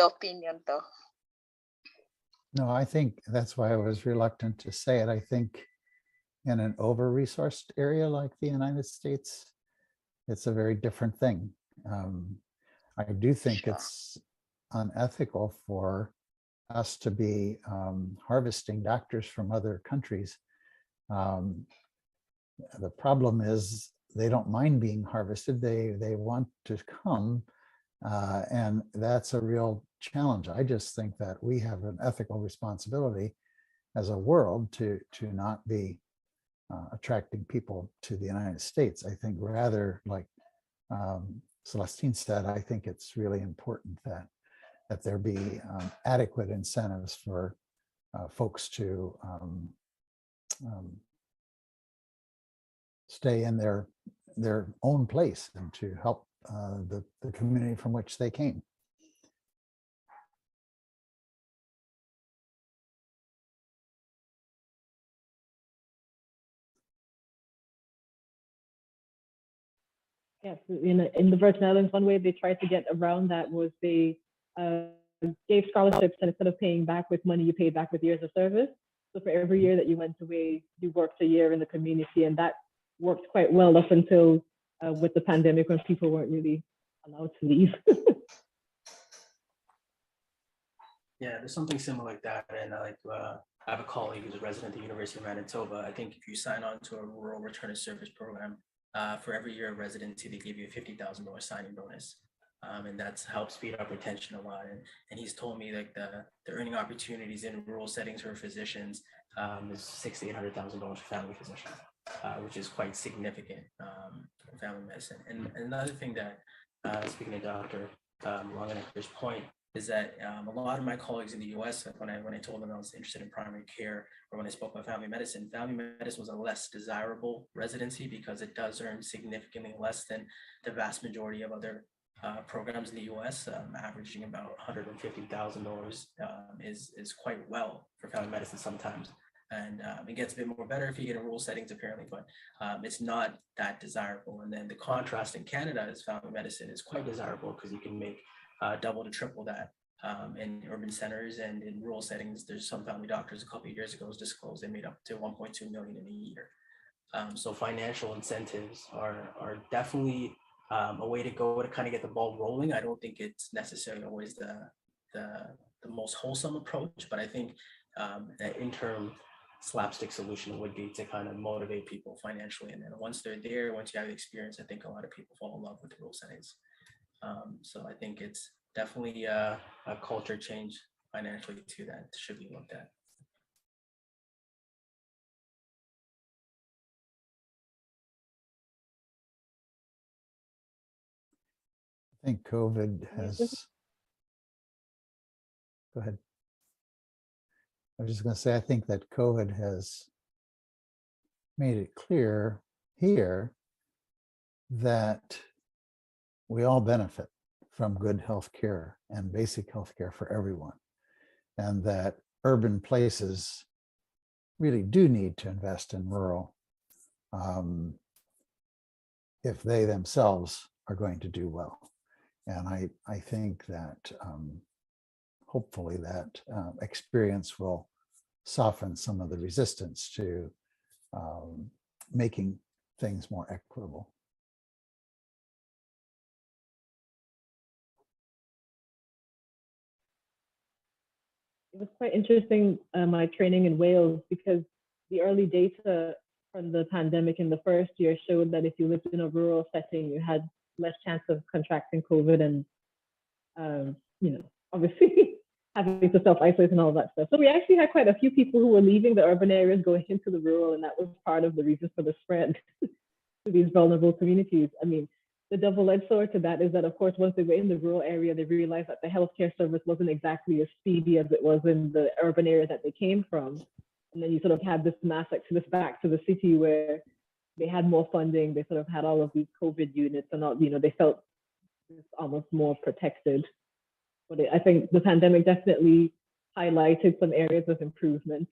opinion though. No, I think that's why I was reluctant to say it. I think in an over-resourced area like the United States, it's a very different thing. I do think it's unethical for us to be harvesting doctors from other countries. The problem is they don't mind being harvested. They want to come, and that's a real challenge. I just think that we have an ethical responsibility as a world to not be attracting people to the United States. I think rather, like Celestine said, I think it's really important that there be adequate incentives for folks to stay in their own place and to help the community from which they came. Yes, in the Virgin Islands, one way they tried to get around that was they gave scholarships, and instead of paying back with money, you paid back with years of service. So for every year that you went away, you worked a year in the community, and that worked quite well up until with the pandemic when people weren't really allowed to leave. Yeah, there's something similar like that. And I have a colleague who's a resident at the University of Manitoba. I think if you sign on to a rural return of service program, for every year of residency, they give you a $50,000 signing bonus. And that's helped speed up retention a lot. And he's told me like the earning opportunities in rural settings for physicians is $600,000 to $800,000 for family physicians, which is quite significant for family medicine. And another thing that, speaking of Dr. Longinecker's point, is that a lot of my colleagues in the US, when I told them I was interested in primary care, or when I spoke about family medicine was a less desirable residency because it does earn significantly less than the vast majority of other programs in the US, averaging about $150,000 is quite well for family medicine sometimes. And it gets a bit more better if you get in rural settings apparently, but it's not that desirable. And then the contrast in Canada is family medicine is quite desirable because you can make double to triple that in urban centers, and in rural settings. There's some family doctors a couple of years ago was disclosed they made up to 1.2 million in a year. So financial incentives are definitely a way to go to kind of get the ball rolling. I don't think it's necessarily always the most wholesome approach, but I think that interim slapstick solution would be to kind of motivate people financially. And then once they're there, once you have the experience, I think a lot of people fall in love with the rural settings. So I think it's definitely a culture change financially too that should be looked at. I think COVID has, go ahead. I was just going to say, I think that COVID has made it clear here that we all benefit from good health care and basic health care for everyone, and that urban places really do need to invest in rural if they themselves are going to do well. And I think that hopefully that experience will soften some of the resistance to making things more equitable. it was quite interesting, my training in Wales, because the early data from the pandemic in the first year showed that if you lived in a rural setting, you had less chance of contracting COVID and, obviously having to self-isolate and all that stuff. So we actually had quite a few people who were leaving the urban areas going into the rural, and that was part of the reason for the spread to these vulnerable communities. I mean, the double-edged sword to that is that, of course, once they were in the rural area, they realized that the healthcare service wasn't exactly as speedy as it was in the urban area that they came from. And then you sort of had this mass exodus back to the city where they had more funding, they sort of had all of these COVID units and all, they felt almost more protected. But I think the pandemic definitely highlighted some areas of improvement.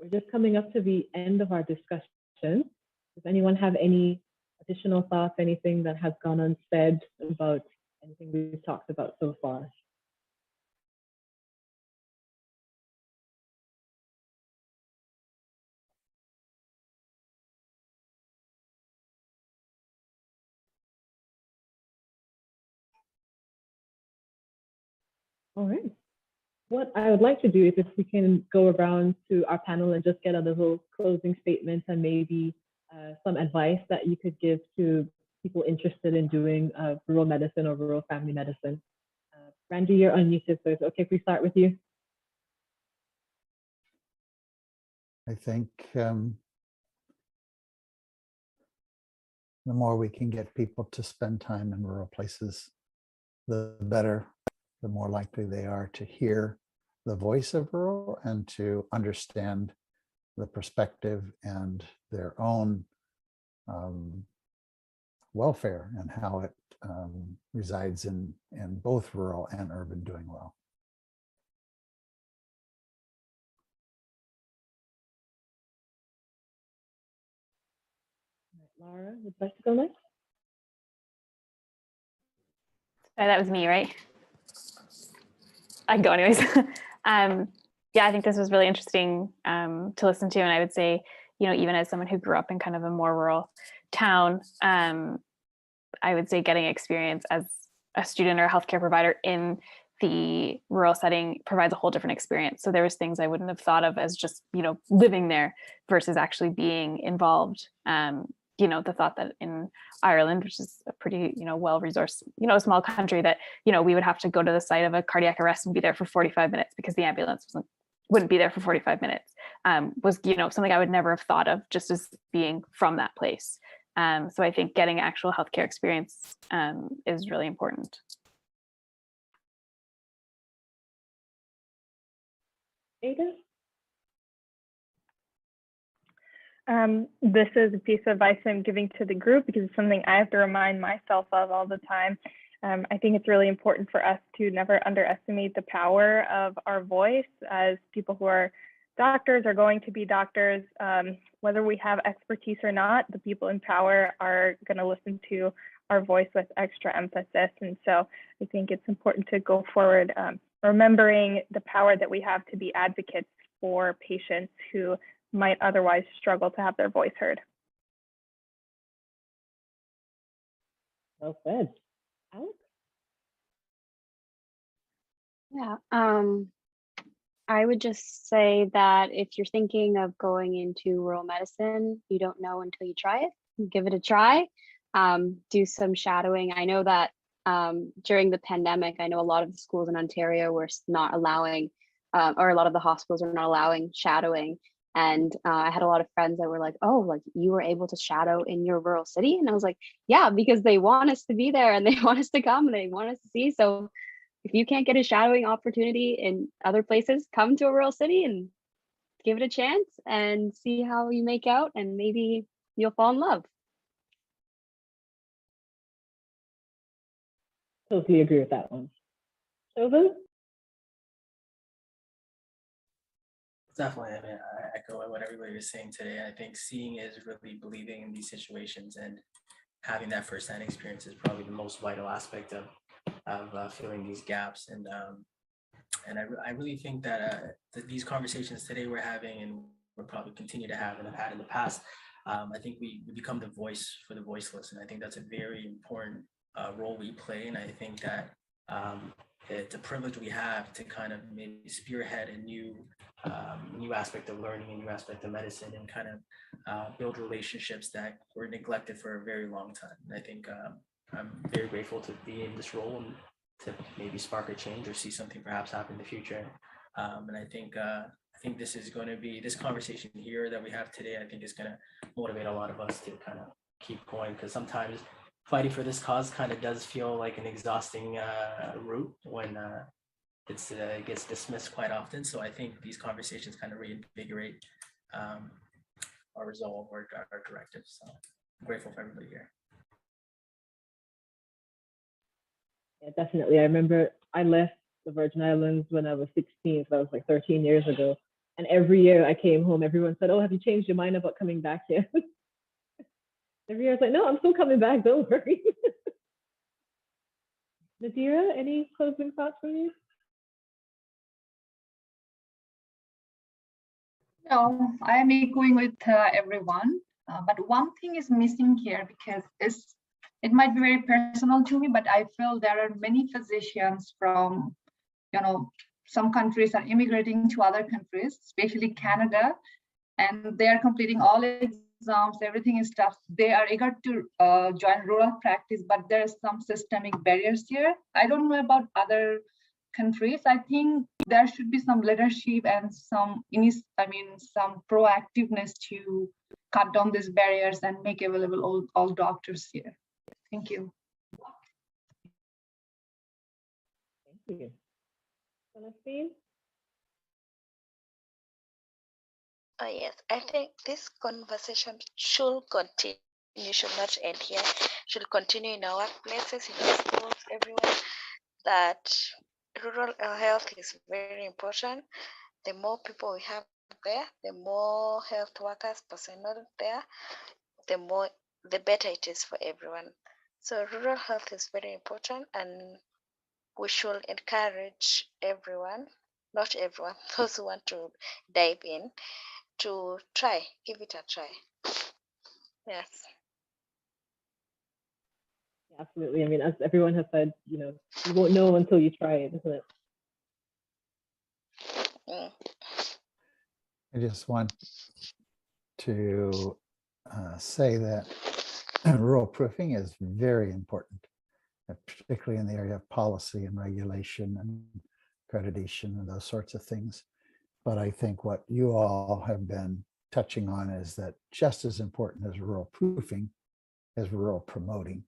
We're just coming up to the end of our discussion. Does anyone have any additional thoughts, anything that has gone unsaid about anything we've talked about so far? All right. What I would like to do is if we can go around to our panel and just get a little closing statement and maybe some advice that you could give to people interested in doing rural medicine or rural family medicine. Randy, you're unmuted, so it's okay if we start with you. I think the more we can get people to spend time in rural places, the better, the more likely they are to hear the voice of rural and to understand the perspective and their own welfare and how it resides in both rural and urban doing well. Laura, would you like to go next? Sorry, that was me, right? I can go anyways. Yeah, I think this was really interesting to listen to. And I would say, even as someone who grew up in kind of a more rural town, I would say getting experience as a student or a healthcare provider in the rural setting provides a whole different experience. So there was things I wouldn't have thought of as just, living there versus actually being involved. The thought that in Ireland, which is a pretty, well-resourced, a small country, that, we would have to go to the site of a cardiac arrest and be there for 45 minutes because the ambulance wouldn't be there for 45 minutes, was, something I would never have thought of just as being from that place. So I think getting actual healthcare experience is really important. Ada? This is a piece of advice I'm giving to the group because it's something I have to remind myself of all the time. I think it's really important for us to never underestimate the power of our voice as people who are doctors are going to be doctors. Whether we have expertise or not, the people in power are going to listen to our voice with extra emphasis. And so I think it's important to go forward remembering the power that we have to be advocates for patients who might otherwise struggle to have their voice heard. Well said. Alex? Yeah, I would just say that if you're thinking of going into rural medicine, you don't know until you try it. Give it a try. Do some shadowing. I know that during the pandemic, I know a lot of the schools in Ontario were not allowing, or a lot of the hospitals are not allowing shadowing. And I had a lot of friends that were like, oh, like you were able to shadow in your rural city. And I was like, yeah, because they want us to be there and they want us to come and they want us to see. So if you can't get a shadowing opportunity in other places, come to a rural city and give it a chance and see how you make out, and maybe you'll fall in love. Totally agree with that one. Chauvin? Definitely. I mean, I echo what everybody was saying today. I think seeing is really believing in these situations, and having that firsthand experience is probably the most vital aspect of filling these gaps. And I really think that these conversations today we're having, and we'll probably continue to have and have had in the past. I think we become the voice for the voiceless, and I think that's a very important role we play. And I think that it's a privilege we have to kind of maybe spearhead a new aspect of learning, a new aspect of medicine, and kind of build relationships that were neglected for a very long time. And I think I'm very grateful to be in this role and to maybe spark a change or see something perhaps happen in the future. And I think this is going to be, this conversation here that we have today, I think is going to motivate a lot of us to kind of keep going, because sometimes fighting for this cause kind of does feel like an exhausting route when it gets dismissed quite often. So I think these conversations kind of reinvigorate our resolve or our directive. So I'm grateful for everybody here. Yeah, definitely. I remember I left the Virgin Islands when I was 16, so that was like 13 years ago. And every year I came home, everyone said, "Oh, have you changed your mind about coming back here?" Every year I was like, "No, I'm still coming back, don't worry." Nadira, any closing thoughts from you? No, I am echoing with everyone, but one thing is missing here, because it might be very personal to me, but I feel there are many physicians from, some countries are immigrating to other countries, especially Canada, and they are completing all exams, everything is tough. They are eager to join rural practice, but there are some systemic barriers here. I don't know about other countries. I think there should be some leadership and some proactiveness to cut down these barriers and make available all doctors here. Thank you. Thank you. Celestine? Oh, yes, I think this conversation should continue, should not end here, should continue in our workplaces, in our schools, everywhere, that rural health is very important. The more people we have there, the more health workers, personnel there, the better it is for everyone. So rural health is very important, and we should encourage everyone, not everyone, those who want to dive in, to give it a try. Yes. Absolutely. I mean, as everyone has said, you won't know until you try it, isn't it? I just want to say that rural proofing is very important, particularly in the area of policy and regulation and accreditation and those sorts of things. But I think what you all have been touching on is that just as important as rural proofing is rural promoting.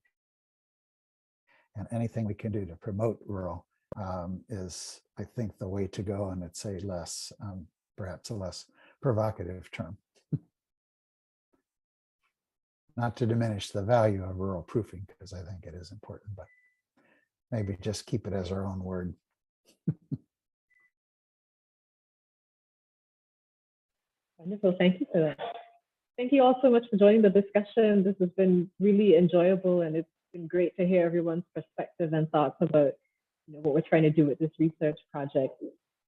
And anything we can do to promote rural is, I think, the way to go. And it's a less, perhaps a less provocative term. Not to diminish the value of rural proofing, because I think it is important, but maybe just keep it as our own word. Wonderful. Thank you for that. Thank you all so much for joining the discussion. This has been really enjoyable, and it's been great to hear everyone's perspective and thoughts about what we're trying to do with this research project.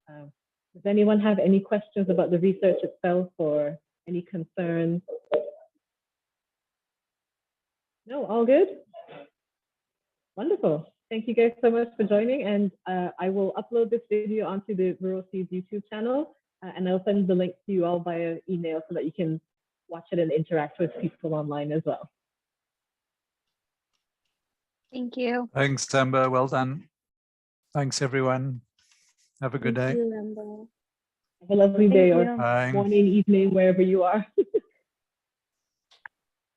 Does anyone have any questions about the research itself or any concerns? No, all good? Wonderful. Thank you guys so much for joining, and I will upload this video onto the Rural Seeds YouTube channel, and I'll send the link to you all via email so that you can watch it and interact with people online as well. Thank you. Thanks, Amber. Well done. Thanks, everyone. Have a good day. Thank you, Amber. Have a lovely day or Bye. morning, evening, wherever you are.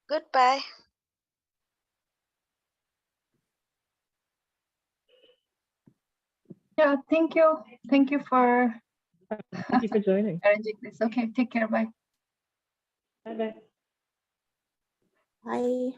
Goodbye. Yeah, thank you. Thank you for Thank you for joining. arranging this. Okay, take care. Bye. Bye-bye. Bye.